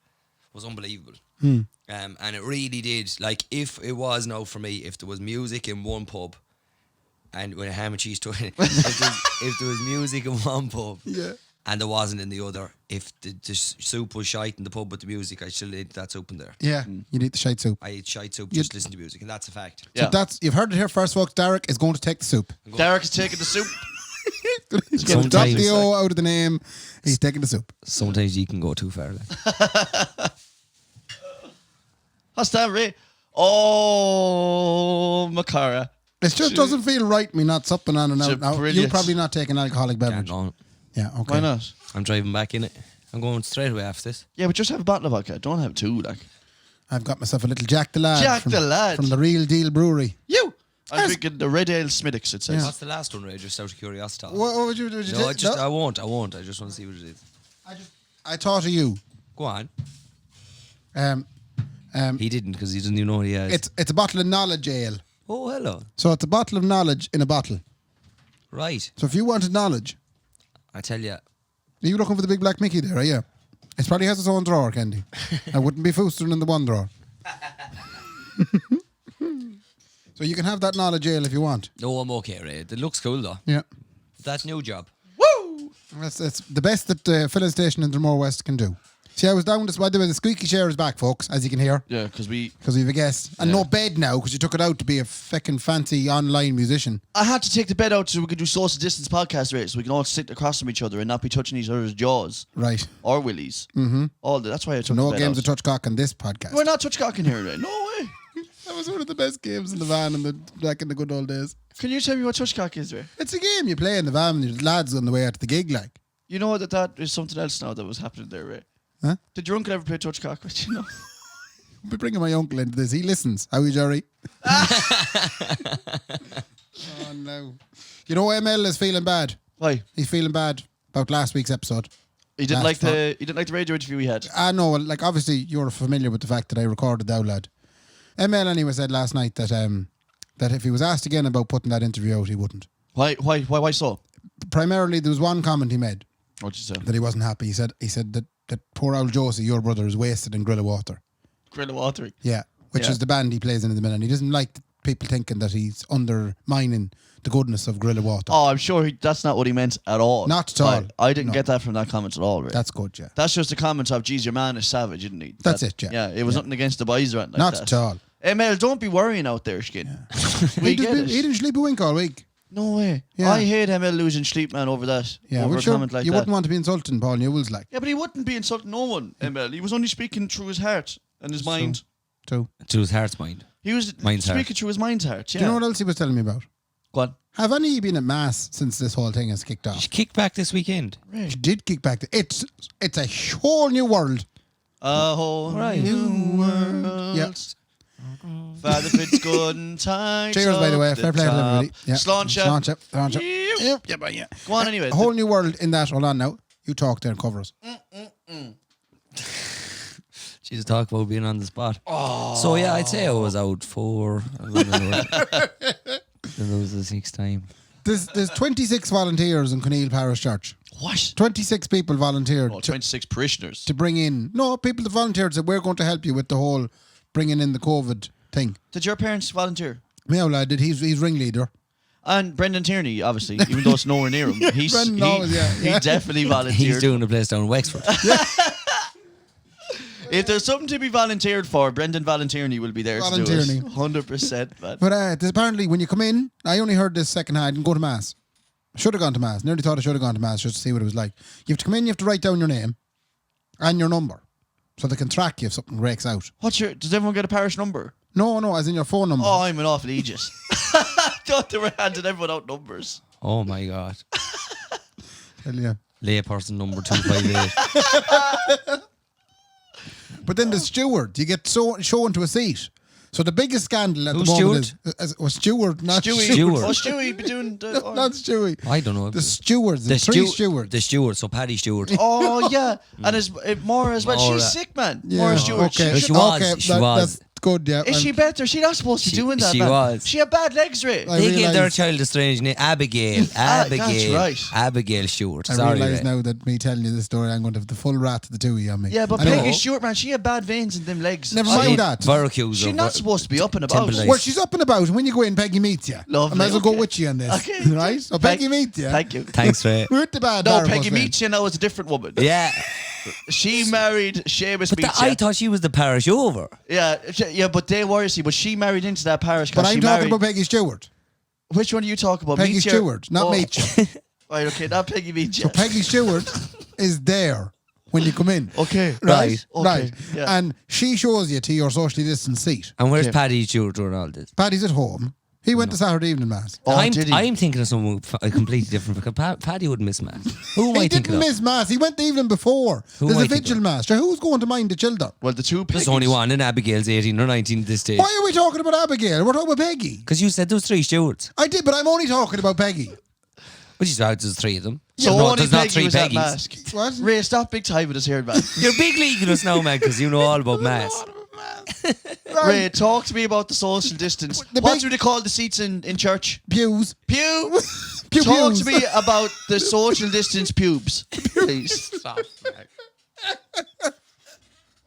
was unbelievable. And it really did. Like, if it was now for me, if there was music in one pub, and when a ham and cheese to it, if there was music in one pub, and there wasn't in the other, if the soup was shite in the pub with the music, I still eat that soup in there.
Yeah, you eat the shite soup.
I eat shite soup, just listen to music, and that's a fact.
So you've heard it here first, folks. Darach is going to take the soup.
Darach is taking the soup.
He's going to drop the O out of the name. He's taking the soup.
Sometimes you can go too far. Like.
What's that, Ray? Oh, Macara.
It just doesn't feel right me not supping on and out now.
Brilliant.
You'll probably not take an alcoholic beverage. Yeah, okay.
Why not?
I'm driving back in it. I'm going straight away after this.
Yeah, but just have a bottle of vodka. Don't have two, like.
I've got myself a little Jack the Lad.
Jack the Lad.
From the Real Deal Brewery.
I'm drinking the Red Ale Smiddix, it says.
What's the last one, Ray? Just out of curiosity.
What would you do?
No, I won't. I just want to see what it is.
I thought of you.
Go on.
He
didn't, because he doesn't even know what he has.
It's a bottle of knowledge ale.
Oh, hello.
So it's a bottle of knowledge in a bottle.
Right.
So if you wanted knowledge,
I tell you.
are you looking for the big black Mickey there, are you? It probably has its own drawer, Kendy. I wouldn't be foostering in the one drawer. So you can have that knowledge ale if you want.
No, I'm okay, Ray. It looks cool, though.
Yeah.
That new job.
Woo!
It's the best that filling station in Dromore West can do. See, I was down this. By the way, the squeaky chair is back, folks, as you can hear.
Yeah, because we
have a guest. And no bed now, because you took it out to be a feckin' fancy online musician.
I had to take the bed out so we could do social distance podcast rates, so we can all sit across from each other and not be touching each other's jaws.
Right.
Or willies. Mm-hmm. That's why I took
no
the bed
games
out.
of touch cock on this podcast.
We're not touch cocking here, right? No way.
That was one of the best games in the van back in the good old days.
Can you tell me what touch cock is, Ray?
It's a game you play in the van when your lads on the way out to the gig, like.
You know that is something else now that was happening there, Ray.
Huh?
Did your uncle ever play touch cock with you? Know?
I'll be bringing my uncle into this. He listens. How are you, Jerry? Oh, no. You know ML is feeling bad.
Why?
He's feeling bad about last week's episode.
He didn't like the radio interview we had.
I know, like obviously you're familiar with the fact that I recorded the lad. ML anyway said last night that that if he was asked again about putting that interview out, he wouldn't.
Why so?
Primarily, there was one comment he made.
What'd you say?
That he wasn't happy. He said that poor old Josie, your brother, is wasted in Grill of Water.
Grill of Water.
Yeah, which is the band he plays in the minute. And he doesn't like people thinking that he's undermining the goodness of Grill of Water.
Oh, I'm sure that's not what he meant at all.
Not at all.
I didn't get that from that comment at all, right?
That's good, yeah.
That's just a comment of, geez, your man is savage, isn't he?
That's it, yeah.
Yeah, it was nothing against the boys or anything
Not
like
at
that.
all.
Mel, don't be worrying out there, Skin.
Yeah. He didn't sleep a wink all week.
No way.
Yeah.
I hate ML losing sleep, man, over that.
Yeah,
over
well,
a
sure,
comment like
you
that.
wouldn't want to be insulting Paul Newell's like.
Yeah, but he wouldn't be insulting no one, ML. He was only speaking through his heart and his mind.
True.
To his heart's mind.
He was
Mind's
speaking
heart.
through his mind's heart, yeah.
Do you know what else he was telling me about?
Go on.
Have any of you been at Mass since this whole thing has kicked off?
She kicked back this weekend.
She did kick back. It's a whole new world.
A whole new world.
Yeah.
Father Fitzgood tight.
Cheers, by the way. Fair play to everybody. Yeah.
Sláinte.
Sláinte. Yeah, yeah.
Go on anyway.
A whole new world in that. Hold on now. You talk there and cover us.
She's talk about being on the spot. Oh. So yeah, I'd say I was out 4. And there was the 6th time.
There's 26 volunteers in Coneil Parish Church.
What?
26 people volunteered
26 parishioners.
to bring in. No, people that volunteered said we're going to help you with the whole bringing in the COVID thing.
Did your parents volunteer?
My old lad did. He's ringleader.
And Brendan Tierney, obviously, even though it's nowhere near him. He definitely volunteered.
He's doing a place down in Wexford.
If there's something to be volunteered for, Brendan Tierney will be there to do it. 100%. Man.
But there's apparently when you come in, I only heard this second hand and go to Mass. Should have gone to Mass. Nearly thought I should have gone to Mass just to see what it was like. You have to come in, you have to write down your name and your number so they can track you if something breaks out.
Does everyone get a parish number?
No, as in your phone number.
Oh, I'm an awful aegis. I thought they were handing everyone out numbers.
Oh my God.
Tell you.
Layperson number 258.
But then the steward, you get shown to a seat. So the biggest scandal at
Who's
the moment was Steward, not
Stewie.
Steward.
Oh, Stewie be doing the...
not Stewie.
I don't know.
The stewards, the three stewards.
The steward, so Paddy Stewart.
Oh, yeah. And Maura as well.
Maura.
She's sick, man.
Yeah.
Maura Stewart.
Okay.
She was.
That's good, yeah.
Is she better? She's not supposed to be doing that,
she
man.
was.
She had bad legs, Ray.
I
They gave their
realise-
child a strange name, Abigail.
That's
Abigail.
right.
Abigail Stewart.
I
Sorry,
realise
Ray.
now that me telling you this story, I'm going to have the full wrath of the two of you on me.
Yeah, but
I know.
Peggy Stewart, man, she had bad veins in them legs.
Never
I
mind
mean,
that.
Veracruz.
She's
or
not supposed to be up and about.
Temple
Well, she's up and about, and when you go in, Peggy meets you.
Lovely,
I might as well go
okay.
with you on this.
Okay.
Right? So Peggy meets you.
Thank you.
Thanks, Ray.
We're at the bad
No,
Darach
Peggy
was
Meets you now is a different woman.
Yeah.
She married Seamus
But
Meets
I thought she was the parish over.
Yeah, but they were, you see, but she married into that parish. 'Cause
But I'm
she
talking
married,
about Peggy Stewart.
which one are you talking about?
Peggy
Meets you?
Stewart, not meet you.
Right, okay, not Peggy Meets you.
So Peggy Stewart is there when you come in.
Okay.
Right?
Okay,
Right.
yeah.
And she shows you to your socially distanced seat.
And where's
Okay.
Paddy Stewart during all this?
Paddy's at home. He went to Saturday evening mass.
Oh,
I'm
did he?
thinking of someone completely different because Paddy wouldn't miss mass. Who am
He
I thinking
didn't
of?
miss mass. He went the evening before.
Who
There's
am
a
I thinking
vigil
of?
mass. So who's going to mind the children?
Well, the two
There's
Peggy's.
only one, and Abigail's 18 or 19 at this stage.
Why are we talking about Abigail? We're talking about Peggy.
Because you said there was 3 Stewarts.
I did, but I'm only talking about Peggy.
Which is out, there's 3 of them.
So
no,
only
there's not
Peggy
3
was at
Peggies.
mask.
What?
Ray, stop big time with us here, man.
You're big leaguing us now, man, because you know all about mass.
Ray, talk to me about the social distance.
The
What
big-
do they call the seats in church?
Pews.
Pew.
Pew
Talk
pews.
to me about the social distance pubes, please.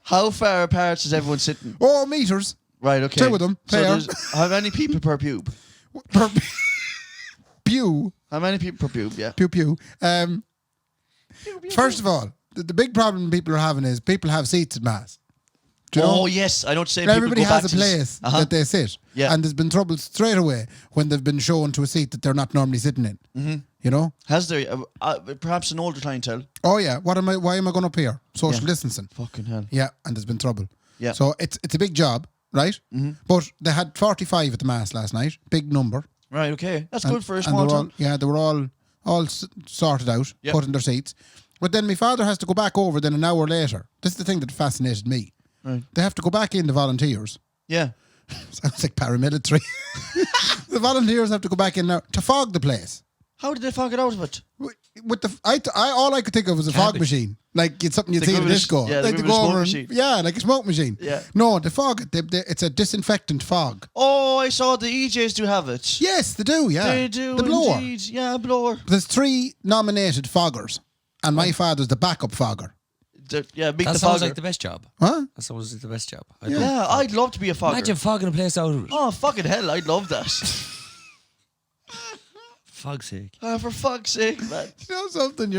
How far apart is everyone sitting?
Oh, meters.
Right, okay.
2 of them.
So
Pair.
there's how many people per pube?
Per pew.
How many people per pube? Yeah.
Pew pew. First of all, the big problem people are having is people have seats at mass. Do you know?
Oh yes, I know what you're saying.
Everybody
People go
has
back
a
to this-
place
Uh-huh.
that they sit.
Yeah.
And there's been trouble straight away when they've been shown to a seat that they're not normally sitting in. Mm-hmm. You know?
Has there perhaps an older clientele?
Oh yeah. Why am I going up here? Social
Yeah.
distancing.
Fucking hell.
Yeah, and there's been trouble.
Yeah.
So it's a big job, right? Mm-hmm. But they had 45 at the mass last night. Big number.
Right, okay. That's
And-
good for a
and
small
they were all,
town.
yeah, they were all sorted out,
Yep.
put in their seats. But then my father has to go back over then an hour later. This is the thing that fascinated me.
Right.
They have to go back in, the volunteers.
Yeah.
Sounds like paramilitary. The volunteers have to go back in now to fog the place.
How did they fog it out of it?
With the, all I could think of was a fog
Cabbage.
machine. Like it's something you'd
They
see
go
in a
with a-
disco.
yeah, they
like
go
they
with a
go
smoke
over and,
machine.
yeah, like a smoke machine.
Yeah.
No, the fog, it's a disinfectant fog.
Oh, I saw the EJs do have it.
Yes, they do, yeah.
They do
The blower.
indeed. Yeah, blower.
There's 3 nominated foggers, and my father's the backup fogger.
Yeah, meet
That
the
sounds
fogger.
like the best job.
Huh?
That sounds like the best job.
Yeah, I'd love to be a fogger.
Imagine fogging a place out of it.
Oh, fucking hell, I'd love that.
Fog's sake.
Oh, for fuck's sake, man.
You know something?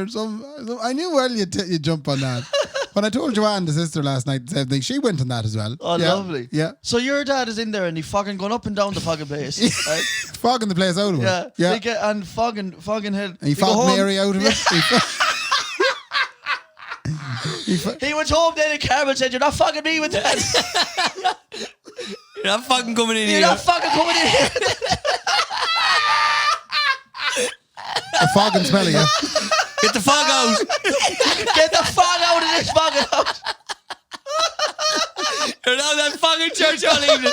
I knew well you'd jump on that. When I told Joanne, the sister, last night, the same thing, she went on that as well.
Oh,
Yeah.
lovely.
Yeah.
So your dad is in there and he fucking going up and down the fucking place. Right?
Fogging the place out of it.
Yeah.
Yeah.
They get, and fogging hell.
And he
go
fogged
home.
Mary out of it.
He went home then and Carmen said, "You're not fucking me with that.
You're not fucking coming in
You're
here.
not fucking coming in here."
A fog and smell of you.
Get the fog out.
Get the fog out of this fucking house.
You're not that fucking church all evening.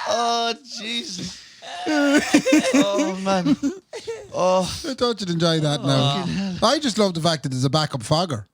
Oh, Jesus. Oh, man. Oh.
I thought you'd enjoy that now. I just love the fact that there's a backup fogger.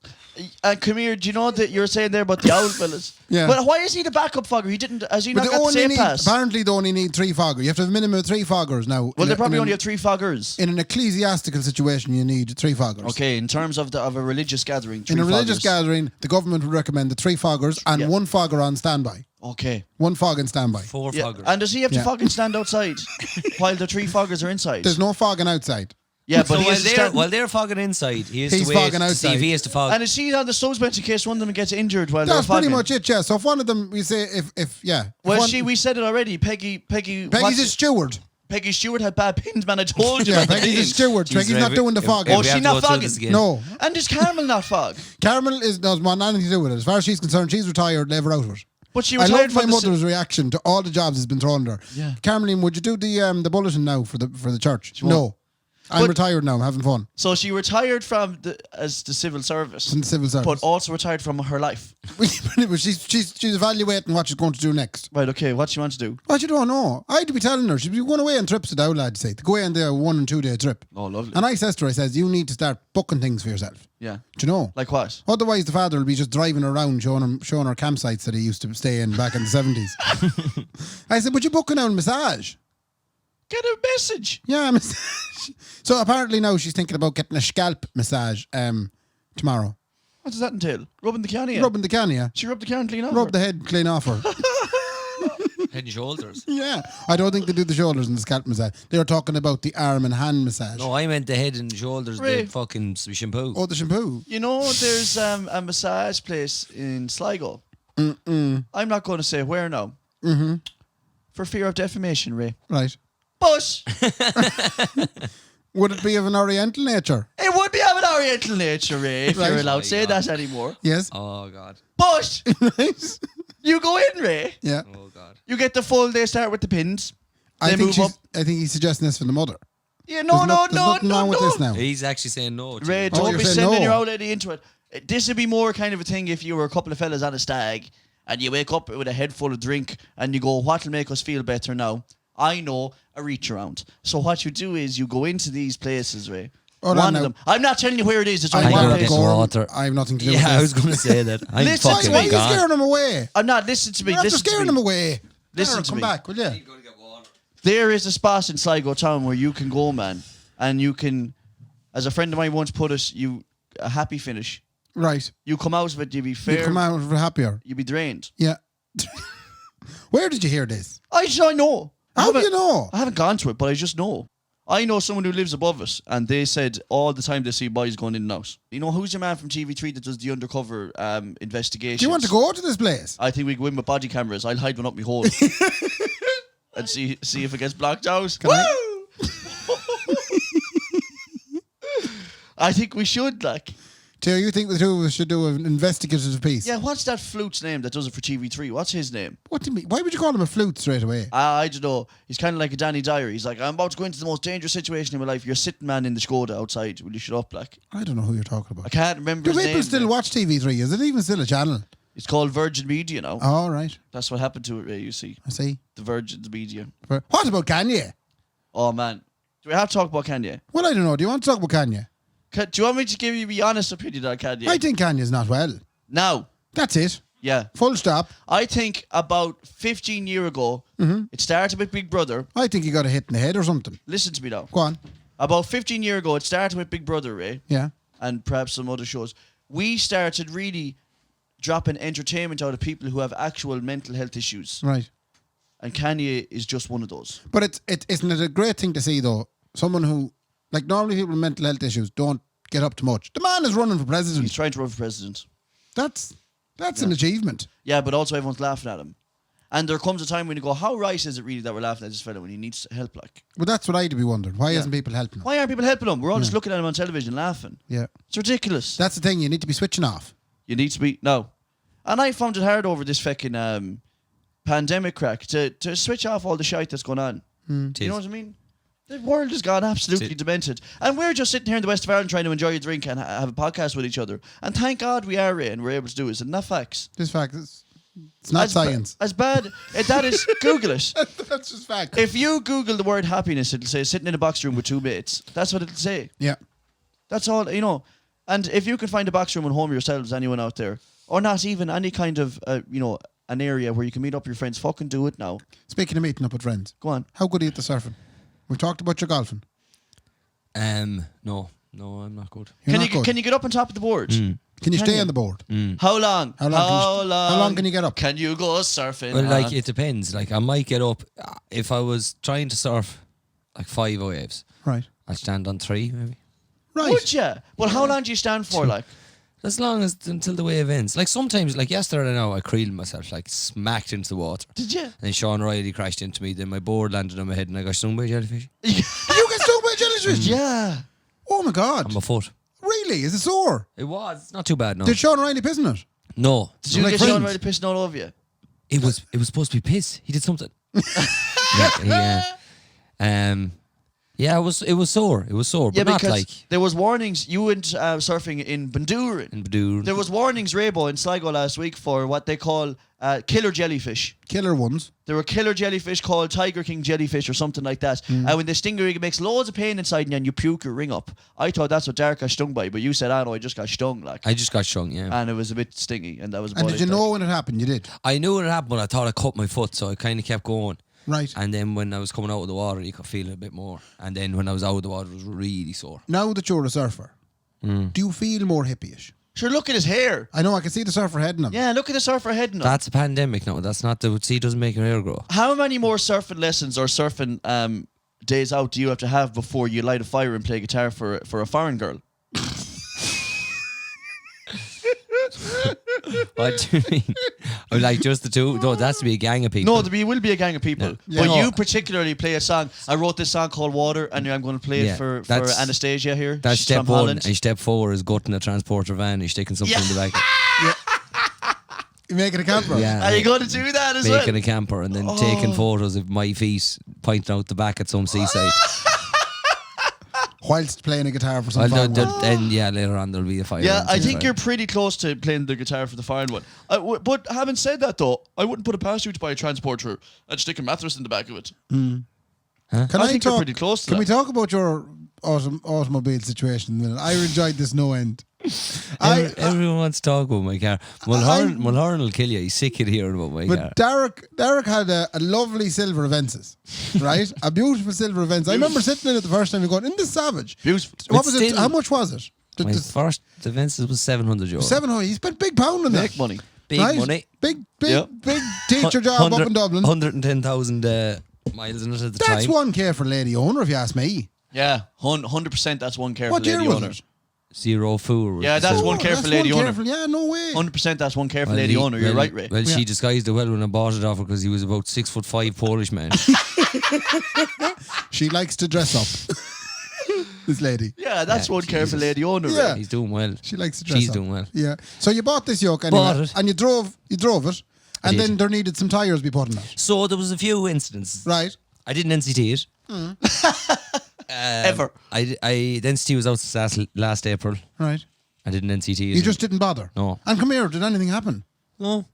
And come here, do you know that you're saying there about the owl fellas?
Yeah.
But why is he the backup fogger? He didn't, has he
But
not
they
got the
only
safe
need,
pass?
apparently they only need 3 foggers. You have to have a minimum of 3 foggers now.
Well, they probably only have 3 foggers.
In an ecclesiastical situation, you need 3 foggers.
Okay, in terms of a religious gathering, 3
In a religious
foggers.
gathering, the government would recommend the 3 foggers and
Yeah.
1 fogger on standby.
Okay.
1 fog in standby.
4
Yeah.
foggers.
And does he have to
Yeah.
fucking stand outside while the 3 foggers are inside?
There's no fogging outside.
Yeah, but
So
he
while
has to stand.
they're fogging inside, he's
He's
to wait
fogging
to see
outside.
if he has to fog.
And is he on the suspense in case one of them gets injured while
That's
they're fogging?
pretty much it, yeah. So if one of them, we say, if yeah. If
Well,
one-
we said it already. Peggy's
Peggy's a steward.
Peggy Stewart had bad pins, man. I told you.
Yeah,
about the
Peggy's a
pins.
steward.
Jeez,
Peggy's
Ray,
not doing the
if-
fogging.
if
Oh,
we
she
have to
not
go through
fogging?
this again.
No.
And does Carmel not fog?
Carmel does want nothing to do with it. As far as she's concerned, she's retired, leave her out of it.
But she
I
retired
loved my
from the
mother's reaction to all the jobs that's been thrown at her.
Yeah.
Carmeline, would you do the bulletin now for the church?
won't.
No. I'm retired now. I'm having fun
So she retired from the civil service,
in the civil service.
but also retired from her life.
she's evaluating what she's going to do next.
Right, okay, what she wants to do?
What you don't know. I'd be telling her she'd be going away on trips to Dow, I'd say. To go away on the 1 and 2 day trip.
Oh, lovely.
And I says to her, I says, you need to start booking things for yourself.
Yeah.
Do you know?
Like what?
Otherwise, the father will be just driving around showing her campsites that he used to stay in back in the 70s. I said, but you're booking out a massage.
Get a message.
Yeah, massage. So apparently now she's thinking about getting a scalp massage tomorrow.
What does that entail? Rubbing the can, yeah.
Rubbing the can, yeah.
She rubbed the can clean off.
Rub the head clean off her.
Head and shoulders.
Yeah. I don't think they do the shoulders in the scalp massage. They were talking about the arm and hand massage.
No, I meant the head and shoulders,
Ray.
the fucking shampoo.
Oh, the shampoo.
You know, there's a massage place in Sligo. I'm not going to say where now. Mm-hmm. For fear of defamation, Ray.
Right.
But
Would it be of an oriental nature?
it would be of an oriental nature, Ray, if
Right.
you're allowed
Oh
to say
my God.
that anymore.
Yes.
Oh, God.
But
Right.
you go in, Ray.
Yeah.
Oh, God.
You get the full. They start with the pins.
I
They
think
move up.
he's suggesting this for the mother.
Yeah, no,
There's nothing wrong with this now.
He's actually saying no. to
Ray,
you.
don't
you're
be
saying
sending
no.
your old lady into it. This would be more kind of a thing if you were a couple of fellas on a stag and you wake up with a head full of drink and you go, what'll make us feel better now? I know, a reach around. So what you do is you go into these places, Ray.
Hold
One
on
of
now.
them. I'm not telling you where it is. It's
I
only
I
one
know
want
this
place.
to go.
water.
I have nothing to do with
Yeah,
this.
I was going to say that. I'm
Listen,
fucking
Why are you
gone.
scaring him away?
I'm not. Listen to me.
You're after
Listen to
scaring
me.
him away.
Listen
Darach,
to
come
me.
back, will you?
There is a spot in Sligo town where you can go, man, and you can, as a friend of mine once put it, a happy finish.
Right.
You come out of it, you be fair,
You come out happier.
you be drained.
Yeah. Where did you hear this?
I know.
How do you know?
I haven't gone to it, but I just know. I know someone who lives above us, and they said all the time they see boys going in and out. You know, who's your man from TV3 that does the undercover investigations?
Do you want to go to this place?
I think we go in with body cameras. I'll hide one up my hole and see if it gets blocked out. Woo! I think we should, like.
Do you think the two of us should do an investigative piece?
Yeah, what's that flute's name that does it for TV3? What's his name?
What do you mean? Why would you call him a flute straight away?
I don't know. He's kind of like a Danny Dyer. He's like, I'm about to go into the most dangerous situation in my life. You're sitting, man, in the Skoda outside. Will you shut up, like?
I don't know who you're talking
I
about.
can't remember
Do
his
people
name.
still
man.
watch TV3? Is it even still a channel?
It's called Virgin Media now.
Oh, right.
That's what happened to it, Ray, you see.
I see.
The Virgin Media.
What about Kanye?
Oh, man. Do we have to talk about Kanye?
Well, I don't know. Do you want to talk about Kanye?
Do you want me to give you the honest opinion on Kanye?
I think Kanye's not well.
Now,
That's it.
yeah.
Full stop.
I think about 15 years ago, it started with Big Brother.
I think he got a hit in the head or something.
Listen to me now.
Go on.
About 15 years ago, it started with Big Brother, Ray,
Yeah.
and perhaps some other shows. We started really dropping entertainment out of people who have actual mental health issues.
Right.
And Kanye is just one of those.
But isn't it a great thing to see, though? Someone who, like, normally people with mental health issues don't get up to much. The man is running for president.
He's trying to run for president.
That's an achievement.
Yeah, but also everyone's laughing at him. And there comes a time when you go, how right is it really that we're laughing at this fella when he needs help, like?
But that's what I'd be wondering. Why isn't people helping him?
Why aren't people helping him? We're all just looking at him on television laughing.
Yeah.
It's ridiculous.
That's the thing. You need to be switching off.
You need to be no. And I found it hard over this fucking pandemic crack to switch off all the shite that's going on. You know what I mean? The world has gone absolutely demented. And we're just sitting here in the West of Ireland trying to enjoy a drink and have a podcast with each other. And thank God we are, Ray, and we're able to do it. Isn't that facts?
This fact is it's not science.
As bad. That is, Google it.
That's just fact.
If you Google the word happiness, it'll say sitting in a box room with two mates. That's what it'll say.
Yeah.
That's all, you know. And if you can find a box room at home yourselves, anyone out there, or not even any kind of, an area where you can meet up with your friends, fucking do it now.
Speaking of meeting up with friends,
Go on.
how good are you at the surfing? We've talked about your golfing.
No, I'm not good.
You're not good.
Can you get up on top of the board?
Can you stay on the board?
How long?
How long can you get up?
Can you go surfing?
Well, like, it depends. Like, I might get up. If I was trying to surf, like 5 waves,
Right.
I'd stand on 3, maybe.
Right.
Would you? Well, how long do you stand for? Like,
As long as until the wave ends. Like, sometimes, like yesterday now, I creeled myself, like, smacked into the water.
did you?
And then Sean Riley crashed into me. Then my board landed on my head and I got stung by a jellyfish.
You get stung by a jellyfish?
Yeah.
Oh my God.
On my foot.
Really? Is it sore?
It was. It's not too bad, no.
Did Sean Riley piss in it?
No.
Did you
Like
get Sean
friends.
Riley pissing all over you?
It was supposed to be piss. He did something. Yeah. Yeah, it was sore. It was sore,
Yeah,
but not
because
like
there was warnings. You went surfing in Bundoran.
in Badoo.
There was warnings, Raybo, in Sligo last week for what they call killer jellyfish.
Killer ones.
There were killer jellyfish called Tiger King jellyfish or something like that. And when they sting you, it makes loads of pain inside you and you puke your ring up. I thought that's what Darach got stung by, but you said, no, I just got stung. Like,
I just got stung, yeah.
and it was a bit stingy, and that was about
And did you
it,
know when it happened? You did.
I knew it happened, but I thought I cut my foot, so I kind of kept going.
Right.
And then when I was coming out of the water, you could feel it a bit more. And then when I was out of the water, it was really sore.
Now that you're a surfer, do you feel more hippie-ish?
Sure, look at his hair.
I know, I can see the surfer head in him.
Yeah, look at the surfer head now.
That's a pandemic now. That's not the sea doesn't make your hair grow.
How many more surfing lessons or surfing days out do you have to have before you light a fire and play guitar for a foreign girl?
What do you mean? Or like just the two? No, that's to be a gang of people.
No, there will be a gang of people.
Yeah.
But
Yeah.
you particularly play a song. I wrote this song called Water, and I'm going to play
Yeah,
it for
that's-
Anastasia here.
That's
She's
step
from
one.
Holland.
And step four is gutting a transporter van and sticking something in the back.
You make it a camper?
Yeah.
Are you going to do that as well?
Making a camper and then taking photos of my feet pointing out the back at some seaside.
Whilst playing a guitar for some
Well,
foreign woman.
then later on there'll be a fire.
Yeah,
and
I
some
think
fire.
you're pretty close to playing the guitar for the foreign one. But having said that, though, I wouldn't put it past you to buy a transporter and stick a mattress in the back of it.
Can
I think you're pretty close to
Can
that.
we talk about your automobile situation in a minute? I enjoyed this no end.
Everyone wants to talk about my car. Mulhern will kill you. He's sick of hearing about my car.
But Darach had a lovely silver Avensis, right? A beautiful silver Avensis. I remember sitting in it the first time and going, in this Savage.
Beautiful.
What was it?
still-
How much was it?
My first Avensis was €700.
700. He spent big pound on that.
Make money.
Big
right?
money.
Big
Yeah.
teacher job up in Dublin.
110,000 miles in it at the
That's
time.
1K for lady owner, if you ask me.
Yeah, 100% that's one care
What
for
year
lady
was
owner.
it?
Zero fool.
Yeah, that's one care for lady owner.
Yeah, no way.
100% that's one care for lady owner. You're right, Ray.
Well,
Yeah.
she disguised it well when I bought it off her because he was about 6'5" Polish man.
She likes to dress up. This lady.
Yeah, that's
Yeah,
one care for
Jesus.
lady owner.
Yeah.
Ray.
He's doing well.
She likes to dress
She's
up.
doing well.
Yeah. So you bought this yoke anyway,
Bought it.
and you drove it, and
did.
then there needed some tyres be put in it.
So there was a few incidents.
Right.
I didn't NCT it.
Ever.
The NCT was out last April.
Right.
I didn't NCT it.
You just didn't bother.
No.
And come here, did anything happen?
No.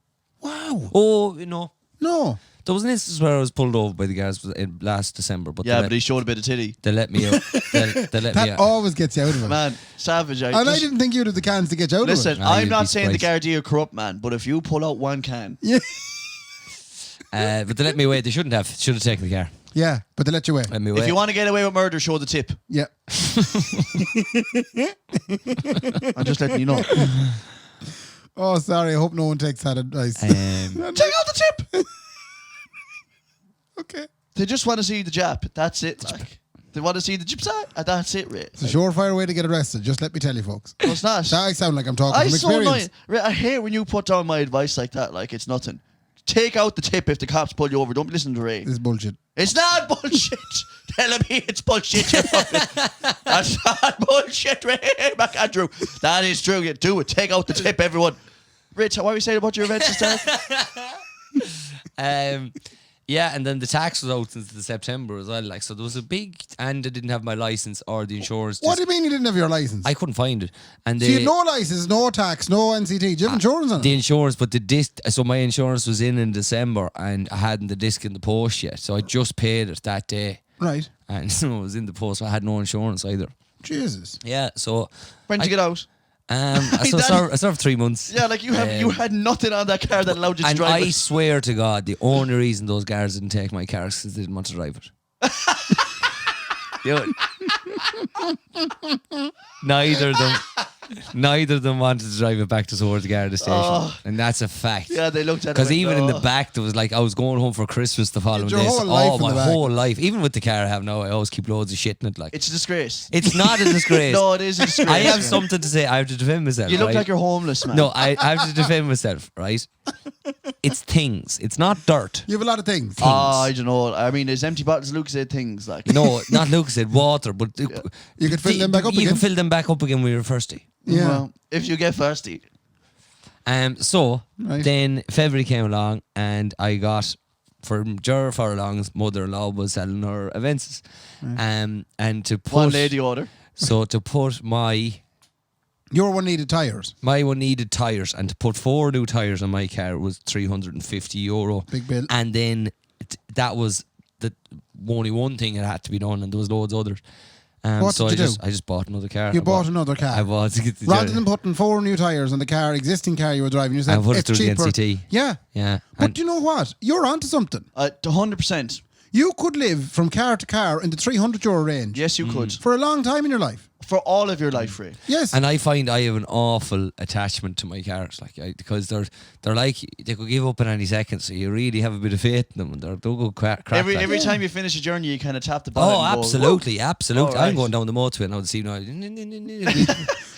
Wow.
Oh, no.
No.
There was an instance where I was pulled over by the guards in last December, but
Yeah, but he showed a bit of titty.
they let me out. They let me
That
out.
always gets you out of it.
Man, savage.
And I didn't think you'd have the cans to get you out
Listen,
of it.
Ah,
I'm
you'd
not
be
saying the
surprised.
Gardaí are corrupt, man, but if you pull out one can,
Yeah.
But they let me away. They shouldn't have. Should have taken the car.
Yeah, but they let you away.
Let me away.
if you want to get away with murder, show the tip.
Yeah.
I'm just letting you know. Take
Oh, sorry. I hope no one takes that advice.
Um,
out the tip.
Okay.
They just want to see the jap. That's it. Like, they want to see the gypsy. And that's it, Ray.
It's a surefire way to get arrested. Just let me tell you, folks.
No, it's not.
I sound like I'm talking
I
from
so annoying.
experience.
Ray, I hate when you put down my advice like that. Like it's nothing. Take out the tip if the cops pull you over. Don't listen to Ray.
This is bullshit.
It's not bullshit. Telling me it's bullshit. You fucking- That's not bullshit, Ray McAndrew. That is true. You do it. Take out the tip, everyone. Rich, what were you saying about your events and stuff?
Yeah, and then the tax was out since the September as well. Like, so there was a big, and I didn't have my license or the insurance.
What do you mean you didn't have your license?
I couldn't find it, and
So you had no license, no tax, no NCT. Do you have insurance on
the
it?
insurance, but the disc. So my insurance was in December, and I hadn't the disc in the post yet. So I just paid it that day,
Right.
and so it was in the post. So I had no insurance either.
Jesus.
Yeah, so
When did you get out?
I served 3 months.
Yeah, like you had nothing on that car that allowed you to
And
drive
I
it.
swear to God, the only reason those guards didn't take my car is because they didn't want to drive it. Dude. Neither of them wanted to drive it back to towards the Garda station, and that's a fact.
Yeah, they looked at it.
Because
like,
even in the
"Oh."
back, there was like I was going home for Christmas the following
your
day.
whole life in
my
the back.
whole life, even with the car I have now, I always keep loads of shit in it. Like
It's a disgrace.
it's not a disgrace.
No, it is a disgrace.
I have
man.
something to say. I have to defend myself.
You look
right?
like you're homeless, man.
No, I have to defend myself. Right? It's things. It's not dirt.
You have a lot of things.
I don't know. I mean, there's empty bottles. Luke said things like.
No, not Lucas said water, but
You could fill them back up
You
again.
can fill them back up again when you're thirsty.
Yeah.
Well, if you get thirsty.
So
Right.
then February came along and I got for Ger Furlong's mother-in-law was selling her events, and to put
One lady order.
So to put my
Your one needed tyres.
one needed tyres, and to put 4 new tyres on my car was €350.
Big bill.
And then that was the only one thing that had to be done, and there was loads others.
What
so
did you do?
I just bought another car.
You bought another car.
I bought to get the
Rather than putting 4 new tyres on the existing car you were driving, you said
I put it
it's
through
cheaper.
the NCT.
Yeah.
Yeah.
But
And
you know what? You're onto something.
100%.
You could live from car to car in the €300 range
Yes, you could.
for a long time in your life.
For all of your life, Ray.
Yes.
And I find I have an awful attachment to my cars, because they're like they could give up at any second, so you really have a bit of faith in them, and they'll go crack.
Every time you finish a journey, you kind of tap the button.
Oh,
and go,
absolutely.
All right.
I'm going down the motorway now to see now.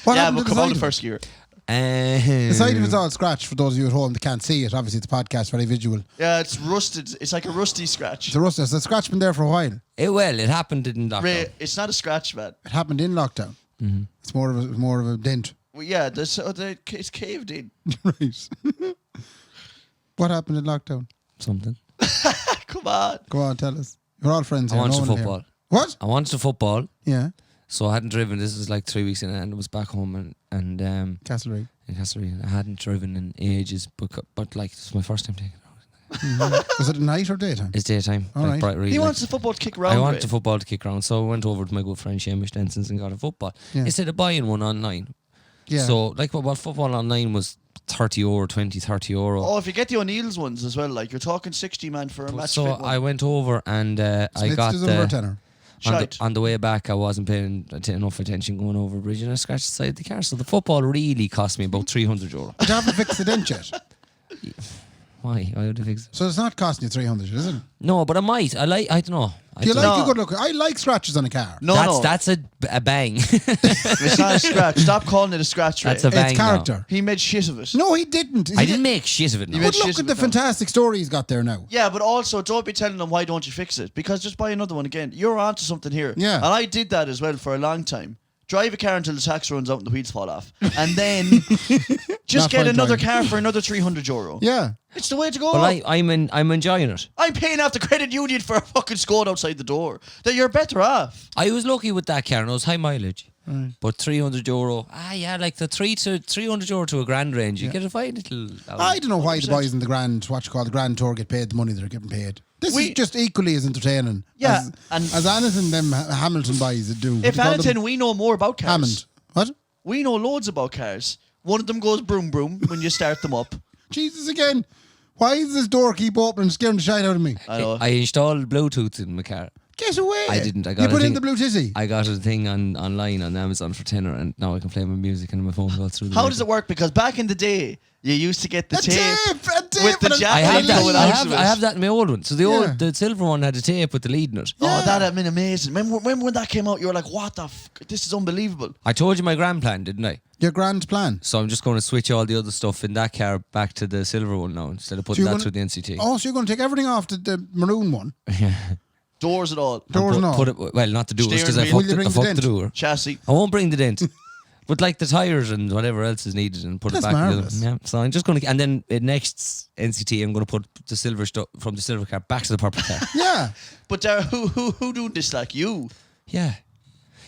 What
yeah,
happened
but
to the
come out
side
the
of
first gear.
it? The side of it's all scratched for those of you at home that can't see it. Obviously, it's a podcast, very visual.
Yeah, it's rusted. It's like a rusty scratch.
It's a rust. It's a scratch been there for a while.
It happened in lockdown.
Ray, it's not a scratch, man.
It happened in lockdown. It's more of a dent.
Well, yeah, it's caved in.
Right. What happened in lockdown?
Something.
Come on.
Go on, tell us. We're all friends
I
here.
wanted
no one
football.
here. What?
I wanted a football,
Yeah.
so I hadn't driven. This was like 3 weeks in, and I was back home and
Castlereagh.
in Castlereagh. I hadn't driven in ages, but like this was my first time taking it.
Was it at night or daytime?
It's daytime.
All right.
bright red,
He
like-
wants the football to kick around.
I wanted
Ray.
the football to kick around, so I went over to my good friend Seamus Denson's and got a football.
Yeah.
Instead of buying one online.
Yeah.
So, like, what football online was €30, €20, €30.
Oh, if you get the O'Neill's ones as well, like you're talking 60 man for a match.
So
fit one.
I went over and I
Smith's
got
does it for a tenner.
Shite.
on the way back. I wasn't paying enough attention going over the bridge, and I scratched the side of the car. So the football really cost me about €300.
But you haven't fixed the dent yet.
Why? Why would I fix it?
So it's not costing you 300, is it?
No, but I might. I don't know.
Do you
don't
like
know.
a good look? I like scratches on a car.
no,
That's a bang.
it's not a scratch. Stop calling it a scratch, Ray.
That's a bang.
It's character.
He made shit of it.
No, he didn't.
I didn't make shit of it.
You
No.
made
But look
shit
at
of
the
it now.
fantastic story he's got there now.
Yeah, but also don't be telling them why don't you fix it, because just buy another one again. You're onto something here.
Yeah.
And I did that as well for a long time. Drive a car until the tax runs out and the wheels fall off, and then just
Not
get
fun
another
driving.
car for another €300.
Yeah.
It's the way to go.
But I'm enjoying it.
I'm paying off the credit union for a fucking Skoda outside the door. That you're better off.
I was lucky with that car, and it was high mileage. But €300, like the €300 to £1,000 range, you get a fine little.
I don't know why the boys in the Grand, what you call the Grand Tour, get paid the money they're getting paid. This is just equally as entertaining
Yeah,
as anything them Hamilton boys do. What
If
do you call them?
anything, we know more about cars.
Hammond. What?
We know loads about cars. One of them goes broom broom when you start them up.
Jesus again. Why does this door keep opening, scaring the shite out of me?
I know.
I installed Bluetooth in my car.
Get away.
I didn't. I got
You
a
put in
thing-
the blue tizzy.
I got a thing online on Amazon for tenner, and now I can play my music and my phone goes through.
How does it work? Because back in the day, you used to get the
A tape
with the
and a-
jack.
I have that.
going
I
out
have.
of it.
I have that in my old one. So the
Yeah.
the silver one had a tape with the lead in it.
Oh, that had been amazing. Remember when that came out? You were like, "What the? This is unbelievable."
I told you my grand plan, didn't I?
Your grand plan.
So I'm just going to switch all the other stuff in that car back to the silver one now instead of putting
you're
that
gonna-
through the NCT.
Oh, so you're going to take everything off the maroon one?
Doors and all.
Doors and all.
Put it, well, not the doors because I
Steering wheel.
fucked,
Will you bring
I
the
fucked the
dent?
door.
Chassis.
I won't bring the dent. But like the tyres and whatever else is needed and put
That's
it back together.
marvellous.
Yeah. So I'm just going to, and then in next NCT I'm going to put the silver stuff from the silver car back to the purple car.
Yeah.
But Darach, who doing this like you?
Yeah.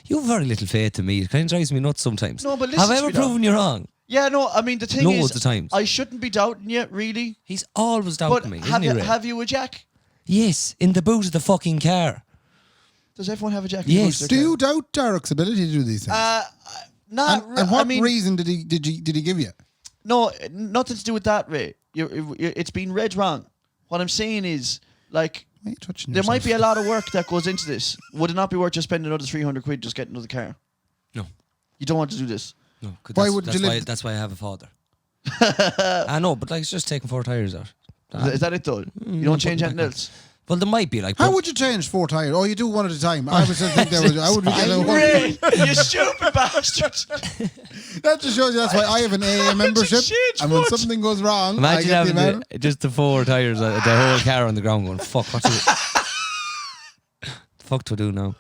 You have very little faith in me. It kind of drives me nuts sometimes.
No, but listen
have I
to
ever
me now.
proven you wrong?
Yeah, no. I mean, the thing
Loads
is,
of times.
I shouldn't be doubting you, really.
He's always
But
doubting me, isn't
have
he,
you,
Ray?
have you a jack?
Yes, in the boot of the fucking car.
Does everyone have a jack?
Yes.
Do you doubt Darach's ability to do these things?
Not.
and what
I mean,
reason did he give you?
no, nothing to do with that, Ray. It's been read wrong. What I'm saying is, like,
Why are you touching
there might
yourself?
be a lot of work that goes into this. Would it not be worth just spending another £300 just getting another car?
No.
You don't want to do this.
No. 'Cause
Why
that's,
wouldn't
that's
you
why,
live-
that's why I have a father. I know, but like it's just taking 4 tyres out.
Is that it though? You don't change anything else.
Well, there might be like.
How would you change 4 tyres? Oh, you do one at a time. I was just think there was. I would be getting
Ray, you stupid bastard!
That just shows you that's why I have an AA membership.
change
And when
what?
something goes wrong, I
Imagine
get the
having
amount.
just the 4 tyres, the whole car on the ground going, fuck, what's it? Fuck do I do now?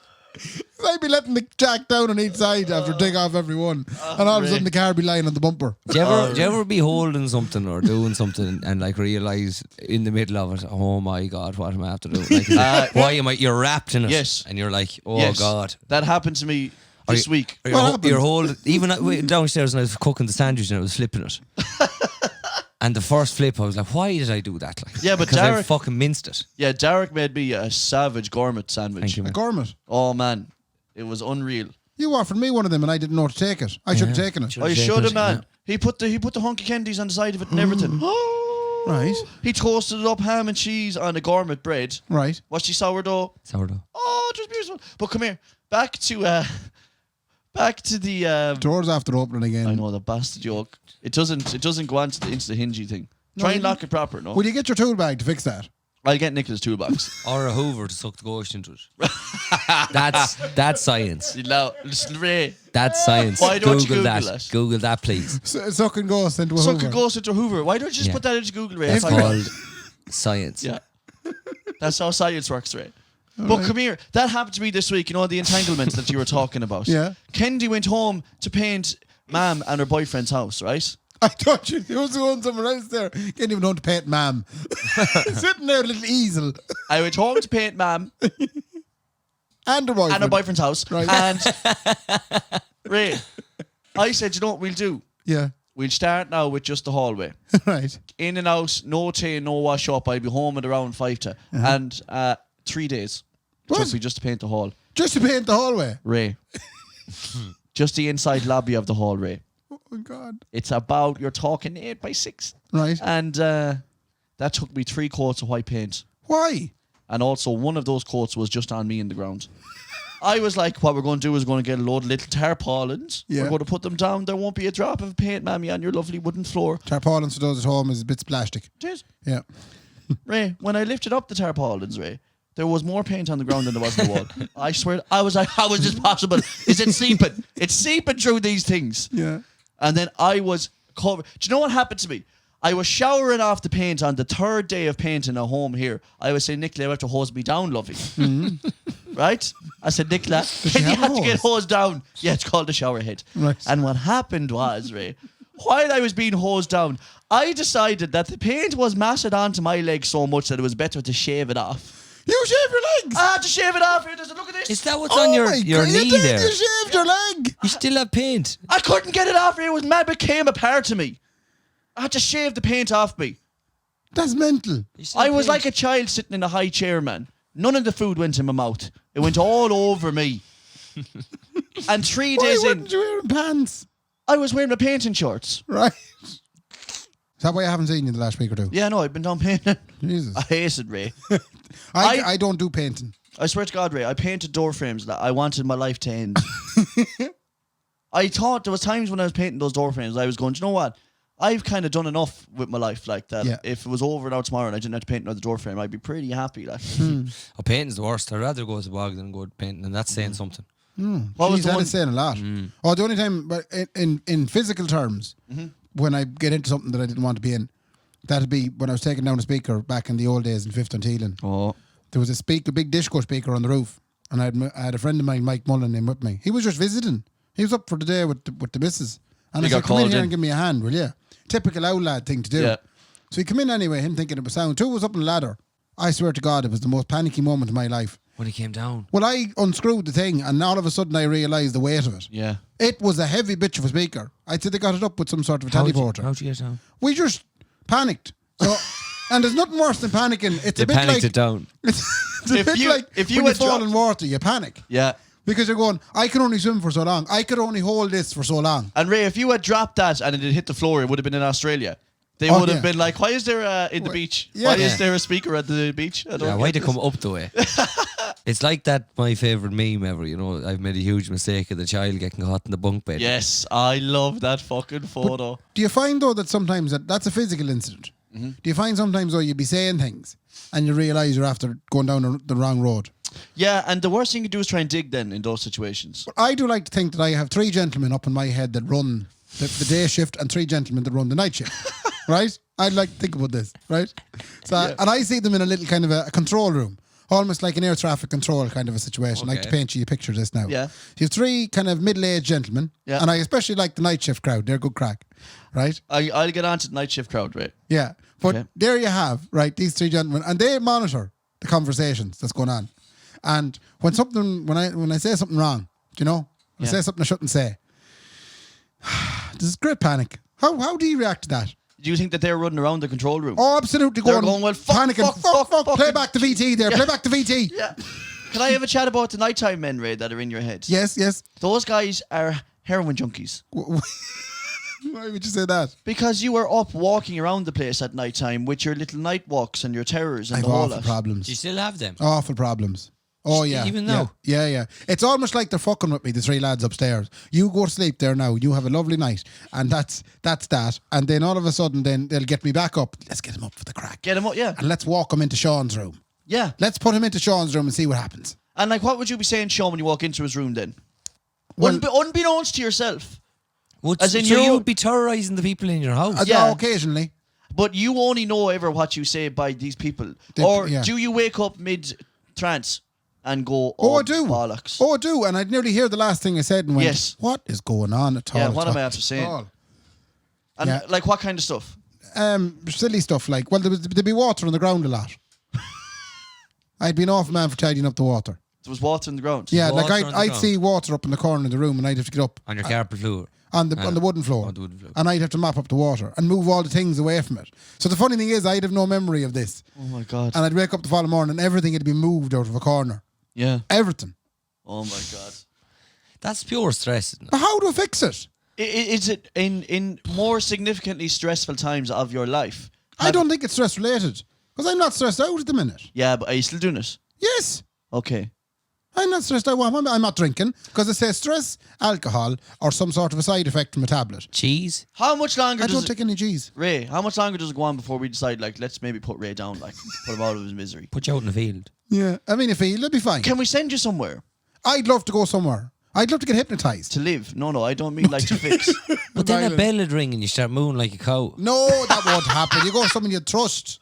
I I'd be letting the jack down on each side after take off every one, and all of a sudden the car be lying on the bumper.
Do you ever be holding something or doing something and like realise in the middle of it, oh my God, what am I have to do? Like, why am I? You're wrapped in it,
Yes.
and you're like, oh God.
That happened to me this week.
You're holding even downstairs, and I was cooking the sandwich and I was flipping it. And the first flip, I was like, why did I do that? Like,
Yeah, but
because I
Darach-
fucking minced it.
Yeah, Darach made me a savage gourmet sandwich.
Thank you,
A
man.
gourmet.
Oh man, it was unreal.
You offered me one of them, and I didn't know to take it. I should have taken it.
Sure.
I
Shake
showed
it,
him, man. He put the hunky candies on the side of it and everything.
Right.
He toasted up ham and cheese on a gourmet bread.
Right.
Was she sourdough?
Sourdough.
Oh, it was beautiful. But come here, back to the.
Doors after opening again.
I know the bastard joke. It doesn't go into the hingy thing. Try and lock it proper. No,
Will you get your tool bag to fix that?
I'll get Nicholas' toolbox.
Or a Hoover to suck the ghost into it. That's science.
Listen, Ray.
That's science.
Why don't you
Google
Google
that.
it?
Google that, please.
Sucking ghost into a
Suck
Hoover.
a ghost into a Hoover. Why don't you just
Yeah.
put that into Google, Ray?
It's
That's how-
called science.
Yeah. That's how science works, Ray. But come here. That happened to me this week, you know, the entanglement that you were talking about.
Yeah.
Kendy went home to paint Mam and her boyfriend's house, right?
I thought you was going somewhere else there. Can't even know to paint, ma'am. Sitting there, a little easel.
I went home to paint Mam
And her boyfriend.
and her boyfriend's house.
Right.
And Ray, I said, you know what we'll do?
Yeah.
We'll start now with just the hallway.
Right.
In and out, no chain, no wash up. I'll be home at around 5 to. And 3 days.
What?
Took me just to paint the hall.
Just to paint the hallway.
Ray. Just the inside lobby of the hall, Ray.
Oh, my God.
It's about, you're talking 8 by 6.
Right.
And that took me 3 coats of white paint.
Why?
And also, one of those coats was just on me in the ground. I was like, what we're going to do is going to get a load of little tarpaulins.
Yeah.
We're going to put them down. There won't be a drop of paint, mammy, on your lovely wooden floor.
Tarpaulins for those at home is a bit plastic.
Cheers.
Yeah.
Ray, when I lifted up the tarpaulins, Ray, there was more paint on the ground than there was on the wall. I swear, I was like, how is this possible? Is it seeping? It's seeping through these things.
Yeah.
And then I was covered. Do you know what happened to me? I was showering off the paint on the 3rd day of painting a home here. I was saying, Nicola, you have to hose me down, lovey. Right? I said, Nicola,
she
you
have a
have to get
hose?
hosed down. Yeah, it's called the shower head.
Right.
And what happened was, Ray, while I was being hosed down, I decided that the paint was massed onto my leg so much that it was better to shave it off.
You shave your legs.
I had to shave it off. Here, look at this.
Is that what's on your
my
your
God,
knee
you did,
there?
You shaved your leg.
You still have paint.
I couldn't get it off. It was mad. Became a part of me. I had to shave the paint off me.
That's mental.
You still
I
have
was
paint.
like a child sitting in a high chair, man. None of the food went in my mouth. It went all over me. And 3
Why
days in,
wouldn't you wear pants?
I was wearing my painting shorts.
Right. Is that why I haven't seen you in the last week or two?
Yeah, no, I've been down painting.
Jesus.
I hated Ray.
I don't do painting.
I swear to God, Ray, I painted door frames that I wanted my life to end. I thought there was times when I was painting those door frames, I was going, do you know what? I've kind of done enough with my life like that.
Yeah.
If it was over now tomorrow and I didn't have to paint another door frame, I'd be pretty happy. Like,
Oh, painting's the worst. I'd rather go to the bog than go to painting, and that's saying something.
what was
Jeez,
the
that
one?
is saying a lot. Oh, the only time, but in physical terms, when I get into something that I didn't want to be in, that'd be when I was taking down a speaker back in the old days in 5th and Teelan.
Oh,
There was a big disco speaker on the roof, and I had a friend of mine, Mike Mullen, in with me. He was just visiting. He was up for the day with the missus. And
He
I
got
said, come in
called
here
in.
and give me a hand, will you? Typical old lad thing to do.
Yeah.
So he come in anyway, him thinking it was sound. Two was up on the ladder. I swear to God, it was the most panicky moment of my life.
When he came down.
Well, I unscrewed the thing, and all of a sudden I realised the weight of it.
yeah.
It was a heavy bitch of a speaker. I'd say they got it up with some sort of a teleporter.
How'd you get down?
We just panicked. So, and there's nothing worse than panicking. It's
They
a bit
panicked
like
it down.
It's a
If
bit
you-
like
if you
when you
had
fall
dropped-
in water, you panic
Yeah.
because you're going. I can only swim for so long. I could only hold this for so long.
And Ray, if you had dropped that and it had hit the floor, it would have been in Australia. They
Oh,
would have
yeah.
been like, why is there in the beach?
yeah.
Why
Yeah.
is there a speaker at the beach? I don't
Yeah,
get
why'd they
this.
come up the way? It's like that, my favourite meme ever, you know, I've made a huge mistake of the child getting caught in the bunk bed.
Yes, I love that fucking photo.
Do you find though that sometimes that's a physical incident? Do you find sometimes though you'd be saying things and you realise you're after going down the wrong road?
Yeah, and the worst thing you do is try and dig then in those situations.
But I do like to think that I have 3 gentlemen up in my head that run the day shift and 3 gentlemen that run the night shift. Right? I'd like to think about this, right? So,
Yeah.
and I see them in a little kind of a control room. almost like an air traffic control kind of a situation. I like to
Okay.
paint you a picture of this now.
Yeah.
You have 3 kind of middle-aged gentlemen,
Yeah.
and I especially like the night shift crowd. They're good crack, right?
I'll get on to the night shift crowd, right?
Yeah. But
Okay.
there you have, right, these 3 gentlemen, and they monitor the conversations that's going on. And when I say something wrong, do you know, when I
Yeah.
say something I shouldn't say, there's great panic. How do you react to that?
Do you think that they're running around the control room?
Oh, absolutely
They're
going,
going, well, fuck,
panicking.
fuck,
Play
fucking-
back the VT there. Play back the VT.
Yeah. Can I have a chat about the nighttime men, Ray, that are in your head?
Yes, yes.
Those guys are heroin junkies.
Why would you say that?
Because you are up walking around the place at nighttime with your little night walks and your terrors and
I've
the whole
awful
lot.
problems.
Do you still have them?
Awful problems. Oh, yeah.
Even
yeah.
now?
Yeah. It's almost like they're fucking with me, the 3 lads upstairs. You go to sleep there now, you have a lovely night, and that's that. And then all of a sudden, then they'll get me back up. Let's get him up for the crack.
Get him up, yeah.
And let's walk him into Sean's room.
Yeah.
Let's put him into Sean's room and see what happens.
And like, what would you be saying, Sean, when you walk into his room then?
Well-
Unbeknownst to yourself.
Would,
As in
so
you-
you would be terrorising the people in your house?
Yeah.
Occasionally.
But you only know ever what you say by these people.
They- yeah.
Do you wake up mid-trance and go,
Oh, I do.
bollocks?
Oh, I do. And I'd nearly hear the last thing I said and went,
Yes.
what is going on at all?
Yeah, what am I after saying?
All?
And
Yeah.
like, what kind of stuff?
Silly stuff like, well, there'd be water on the ground a lot. I'd be an awful man for tidying up the water.
There was water in the ground.
Yeah,
Water
like
on the
I'd
ground.
see water up in the corner of the room and I'd have to get up
On your carpet floor.
on the wooden floor.
On the wooden floor.
And I'd have to mop up the water and move all the things away from it. So the funny thing is I'd have no memory of this.
Oh my God.
And I'd wake up the following morning and everything had been moved out of a corner.
Yeah.
Everything.
Oh my God.
That's pure stress, isn't it?
But how do I fix it?
Is it in more significantly stressful times of your life?
I don't think it's stress related. Because I'm not stressed out at the minute.
Yeah, but are you still doing it?
Yes.
Okay.
I'm not stressed out. I'm not drinking. Because it says stress, alcohol, or some sort of a side effect from a tablet.
Cheese?
How much longer
I
does
don't
it,
take any G's.
Ray? How much longer does it go on before we decide? Like, let's maybe put Ray down. Like, put him out of his misery.
Put you out in the field.
Yeah. I mean, if it'll be fine.
Can we send you somewhere
I'd love to go somewhere. I'd love to get hypnotized.
to live? No, I don't mean like to fix.
But then a
Island.
bell would ring and you start mooing like a cow.
No, that won't happen. You go to someone you trust.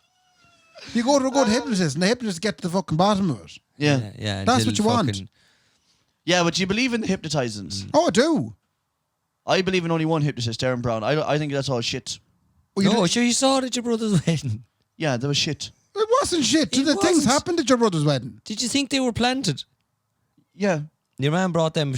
You go to a good hypnotist and the hypnotist get to the fucking bottom of it.
Yeah.
Yeah.
That's
until
what you want.
fucking-
Yeah, but you believe in the hypnotizers.
Oh, I do.
I believe in only one hypnotist, Darren Brown. I think that's all shit.
Well, you
No,
did-
sure you saw it at your brother's wedding.
Yeah, that was shit.
It wasn't shit.
It
The things
wasn't.
happened at your brother's wedding.
Did you think they were planted?
Yeah.
Your man brought them,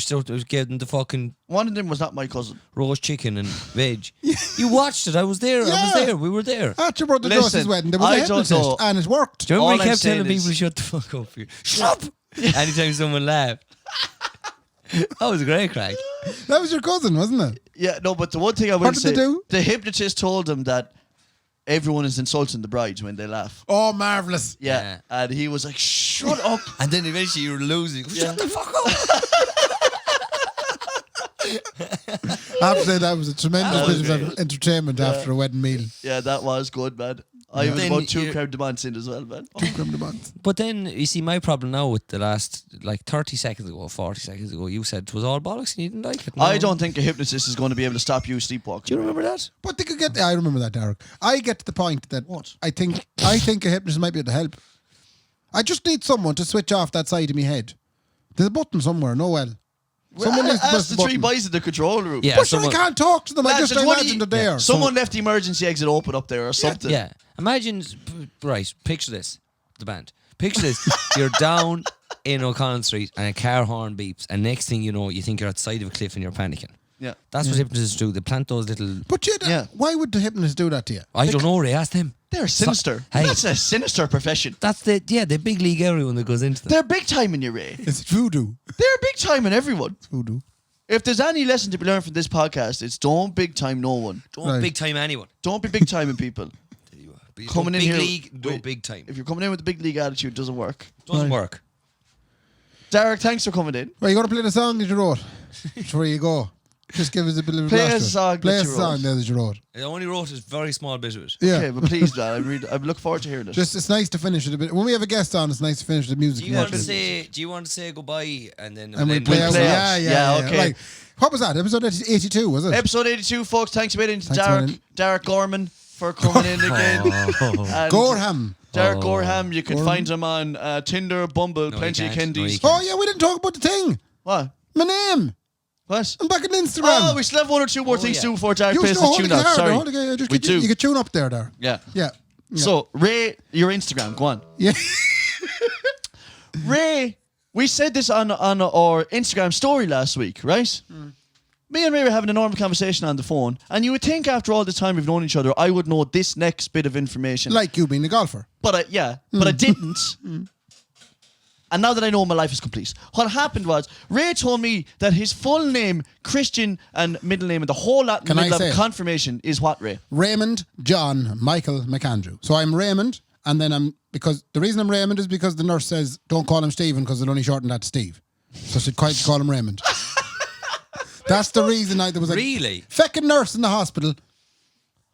gave them the fucking
One of them was not my cousin.
roast chicken and veg. You watched it. I was there. I
Yeah.
was there. We were there.
At your brother
Listen,
Joseph's wedding, there was a
I don't
hypnotist
know.
and it worked.
Do you remember
All
he
I'm
kept telling
saying is-
people to shut the fuck up? Shut up! Anytime someone laughed. That was a great crack.
That was your cousin, wasn't it?
Yeah, no, but the one thing I will
What did
say,
they do?
the hypnotist told him that everyone is insulting the brides when they laugh.
Oh, marvellous.
Yeah,
Yeah.
and he was like, "Shut up."
And then eventually you were losing.
Yeah.
Shut the fuck up!
I have to say that was a tremendous
That was
bit of entertainment after a wedding meal.
Yeah, that was good, man. I was
Then
about 2
you-
creme de menthe in as well, man.
Two creme de menthe.
But then you see my problem now with the last like 30 seconds ago, 40 seconds ago, you said it was all bollocks and you didn't like it. No.
I don't think a hypnotist is going to be able to stop you sleepwalking.
Do you remember that?
But they could get. I remember that, Darach. I get to the point that
What?
I think a hypnotist might be able to help. I just need someone to switch off that side of my head. There's a button somewhere. No, well. Someone needs to press
Ask
the
the three
button.
boys in the control room.
Yeah,
But sure, I
someone,
can't talk to them. I
Lads,
just
there's one of
imagine
you-
they're there.
Someone left the emergency exit open up there or something.
yeah. Imagine, right, picture this, the band. Picture this, you're down in O'Connell Street and a car horn beeps and next thing you know, you think you're at the side of a cliff and you're panicking.
Yeah.
That's what hypnotists do. They plant those little...
But
Yeah.
why would the hypnotist do that to you?
I don't know, Ray, ask them.
They're sinister.
Hey.
That's a sinister profession.
That's the big league everyone that goes into them.
They're big time in your Ray.
It's voodoo.
They're big time in everyone.
Voodoo.
If there's any lesson to be learned from this podcast, it's don't big time no one.
Don't
Right.
big time anyone.
Don't be big time in people. Coming in
big
here-
league, don't
wait.
big time.
If you're coming in with a big league attitude, it doesn't work.
Doesn't work.
Darach, thanks for coming in.
Right, you got to play the song that you wrote before you go. Just give us a bit of a
Play
blast
a
to it.
song
Play
that
a
you
song
wrote.
there that you wrote.
I only wrote a very small bit of it.
Yeah.
Okay, but please, Dan, I look forward to hearing it.
Just it's nice to finish it a bit. When we have a guest on, it's nice to finish the music.
Do you want to
commercial.
say? Do you want to say goodbye and then?
And we
then
play
we'll
out.
play
Yeah,
out.
yeah,
Yeah,
yeah.
okay.
Like, what was that? Episode 82, was it?
Episode 82, folks. Thanks a million to
Thanks a million.
Darach Gorman for coming in again. And
Gorham.
Darach Gorham, you can find him on Tinder, Bumble,
No,
plenty
you
of
can't. No,
Kendys.
you can't.
Oh, yeah, we didn't talk about the thing.
What?
My name.
What?
I'm back on Instagram.
Oh, we still have one or two more things to do before Darach plays the tune out. Sorry. We do.
You get tune up there.
Yeah.
Yeah.
So, Ray, your Instagram, go on.
Yeah.
Ray, we said this on our Instagram story last week, right? Me and Ray were having a normal conversation on the phone, and you would think after all the time we've known each other, I would know this next bit of information.
Like you being a golfer.
But I didn't. And now that I know, my life is complete. What happened was, Ray told me that his full name, Christian, and middle name, and the whole lot in the middle of confirmation is what, Ray?
Raymond John Michael McAndrew. So I'm Raymond, and then because the reason I'm Raymond is because the nurse says, don't call him Stephen because they'll only shorten that to Steve. So she'd quite call him Raymond. That's the reason there was a
Really?
feckin' nurse in the hospital.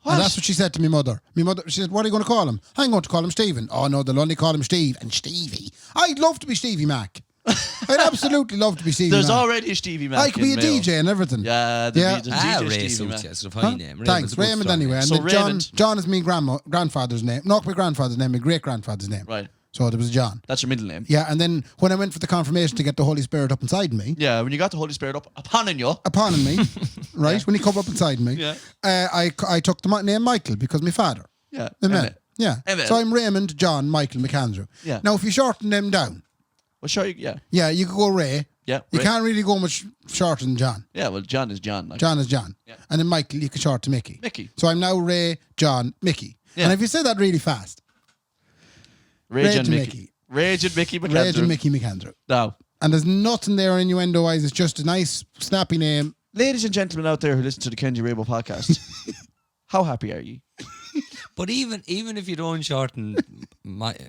What?
And that's what she said to my mother. My mother, she said, what are you going to call him? I'm going to call him Stephen. Oh, no, they'll only call him Steve and Stevie. I'd love to be Stevie Mac. I'd absolutely love to be Stevie
There's
Mac.
already a Stevie Mac.
I could be a
Mayo.
DJ and everything.
Yeah,
Yeah.
the
Ah,
DJ
Ray
Stevie
suits
Mac.
you. It's a fine
Huh?
name.
Thanks,
Raymond's a good
Raymond
strong
anyway.
name.
And
So
then John,
Raymond.
John is my grandfather's name. Not my grandfather's name, my great-grandfather's name.
Right.
So there was John.
That's your middle name.
Yeah, and then when I went for the confirmation to get the Holy Spirit up inside me,
Yeah, when you got the Holy Spirit up upon you.
upon me, right, when he come up inside me,
Yeah.
I took the name Michael because my father.
Yeah.
Amen.
Amen.
Yeah.
Amen.
So I'm Raymond John Michael McAndrew.
Yeah.
Now, if you shorten them down,
Well, sure, yeah.
yeah, you could go Ray.
Yeah,
You
Ray.
can't really go much shorter than John.
Yeah, well, John is John. Like.
John is John.
Yeah.
And then Michael, you can short to Mickey.
Mickey.
So I'm now Ray, John, Mickey.
Yeah.
And if you say that really fast,
Rage
Rage
and
and
Mickey.
Mickey.
Rage and Mickey McAndrew.
Rage and Mickey McAndrew.
Now,
And there's nothing there innuendo-wise. It's just a nice, snappy name.
ladies and gentlemen out there who listen to the Kendy Raybo podcast, how happy are you?
But even if you don't shorten Mike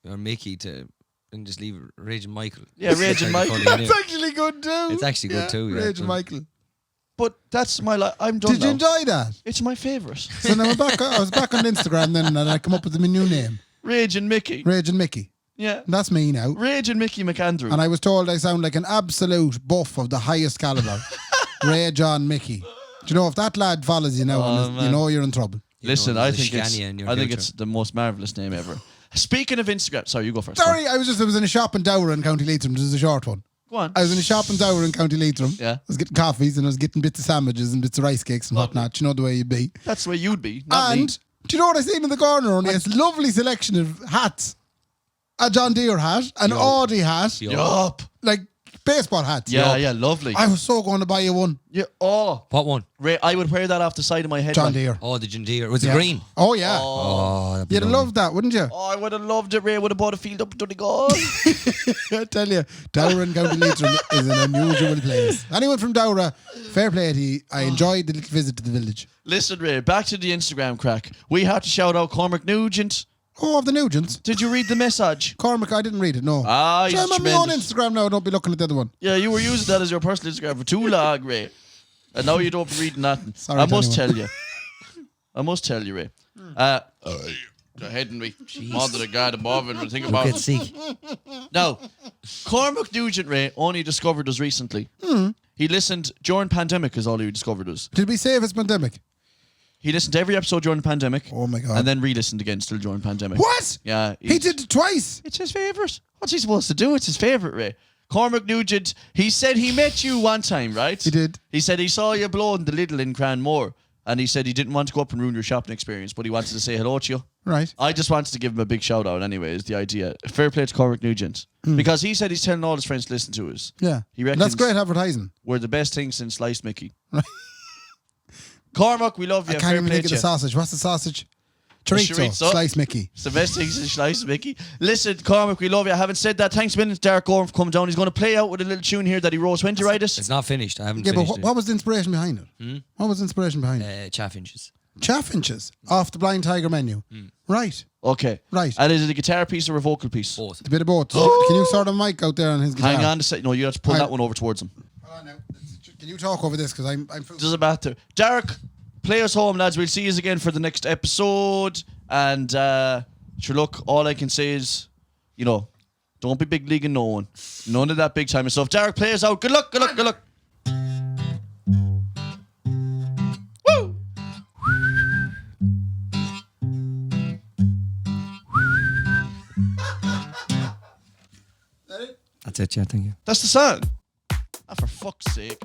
or Mickey to and just leave Rage and Michael.
Yeah, Rage and Michael.
Funny, innit?
actually good too.
It's actually good too, yeah.
Rage and Michael.
But that's my life. I'm done
Did
now.
you enjoy that?
It's my favourite.
So now I was back on Instagram then, and I come up with my new name,
Rage and Mickey.
Rage and Mickey.
Yeah.
And that's me now.
Rage and Mickey McAndrew.
And I was told I sound like an absolute buff of the highest caliber. Ray John Mickey. Do you know if that lad follows you now,
Oh,
you
man.
know you're in trouble.
Listen,
know,
I
there's a
think
Scania in your
it's
future.
the most marvellous name ever. Speaking of Instagram, sorry, you go first.
Sorry, I was in a shop in Dower in County Leitrim. This is a short one.
Go on.
I was in a shop in Dower in County Leitrim.
Yeah.
I was getting coffees and I was getting bits of sandwiches and bits of rice cakes and whatnot. You know the way you be.
That's where you'd be, not
And
me.
do you know what I seen in the corner? Only a lovely selection of hats. A John Deere hat, an Audi hat,
Yup.
like baseball hats.
Yeah, yeah, lovely.
I was so going to buy you one.
Yeah, oh,
What one?
Ray, I would wear that off the side of my head.
John
like.
Deere.
Oh, the John Deere. Was it
Yeah.
green?
Oh, yeah.
Oh, that'd be
You'd have
lovely.
loved that, wouldn't you?
Oh, I would have loved it, Ray. Would have bought a field up to the goal.
I tell you, Dowra in County Leitrim is an unusual place. Anyone from Dowra, fair play to you. I enjoyed the little visit to the village.
Listen, Ray, back to the Instagram crack. We have to shout out Cormac Nugent.
Oh, of the Nugents.
Did you read the message?
Cormac, I didn't read it, no.
Ah,
So
he's
I'm on my own
tremendous.
Instagram now, don't be looking at the other one.
Yeah, you were using that as your personal Instagram for too long, Ray. And now you don't be reading that.
Sorry
I
to
must
anyone.
tell you. I must tell you, Ray. Go ahead and we mother the guy above and think about
Get sick.
Now, Cormac Nugent, Ray, only discovered us recently. He listened during pandemic is all he discovered us.
Did we save his pandemic?
He listened to every episode during the pandemic.
Oh my God.
And then re-listened again still during pandemic.
What?
Yeah.
He did it twice.
It's his favourite. What's he supposed to do? It's his favourite, Ray. Cormac Nugent, he said he met you one time, right?
He did.
He said he saw you blowing the Lidl in Cranmore. And he said he didn't want to go up and ruin your shopping experience, but he wanted to say hello to you.
Right.
I just wanted to give him a big shout out anyway, is the idea. Fair play to Cormac Nugent. Because he said he's telling all his friends to listen to us.
Yeah.
He reckons
That's great advertising.
we're the best thing since Sliced Mickey. Cormac, we love you.
I
Fair
can't even
play
think of
to
the
you.
sausage. What's the sausage? Chorizo.
chorizo.
Slice Mickey.
It's the best thing since Sliced Mickey. Listen, Cormac, we love you. I haven't said that. Thanks a million to Darach Gorham for coming down. He's going to play out with a little tune here that he wrote. When did you write it?
It's not finished. I haven't
Yeah, but
finished
what was the inspiration behind it? What was the inspiration behind it?
it. Chaffinches.
Chaffinches off the Blind Tiger menu. Right.
Okay.
Right.
And is it a guitar piece or a vocal piece?
Both.
A bit of both. Can you sort of mic out there on his guitar?
Hang on a second. No, you have to pull
I-
that one over towards him.
Hold on now. Can you talk over this? Because I'm
Doesn't matter. Darach, play us home, lads. We'll see you again for the next episode. And, sure, look, all I can say is, you know, don't be big league in no one. None of that big time stuff. Darach, play us out. Good luck, good luck, good luck. Woo!
That's it, yeah, thank you.
That's the song. Ah, for fuck's sake.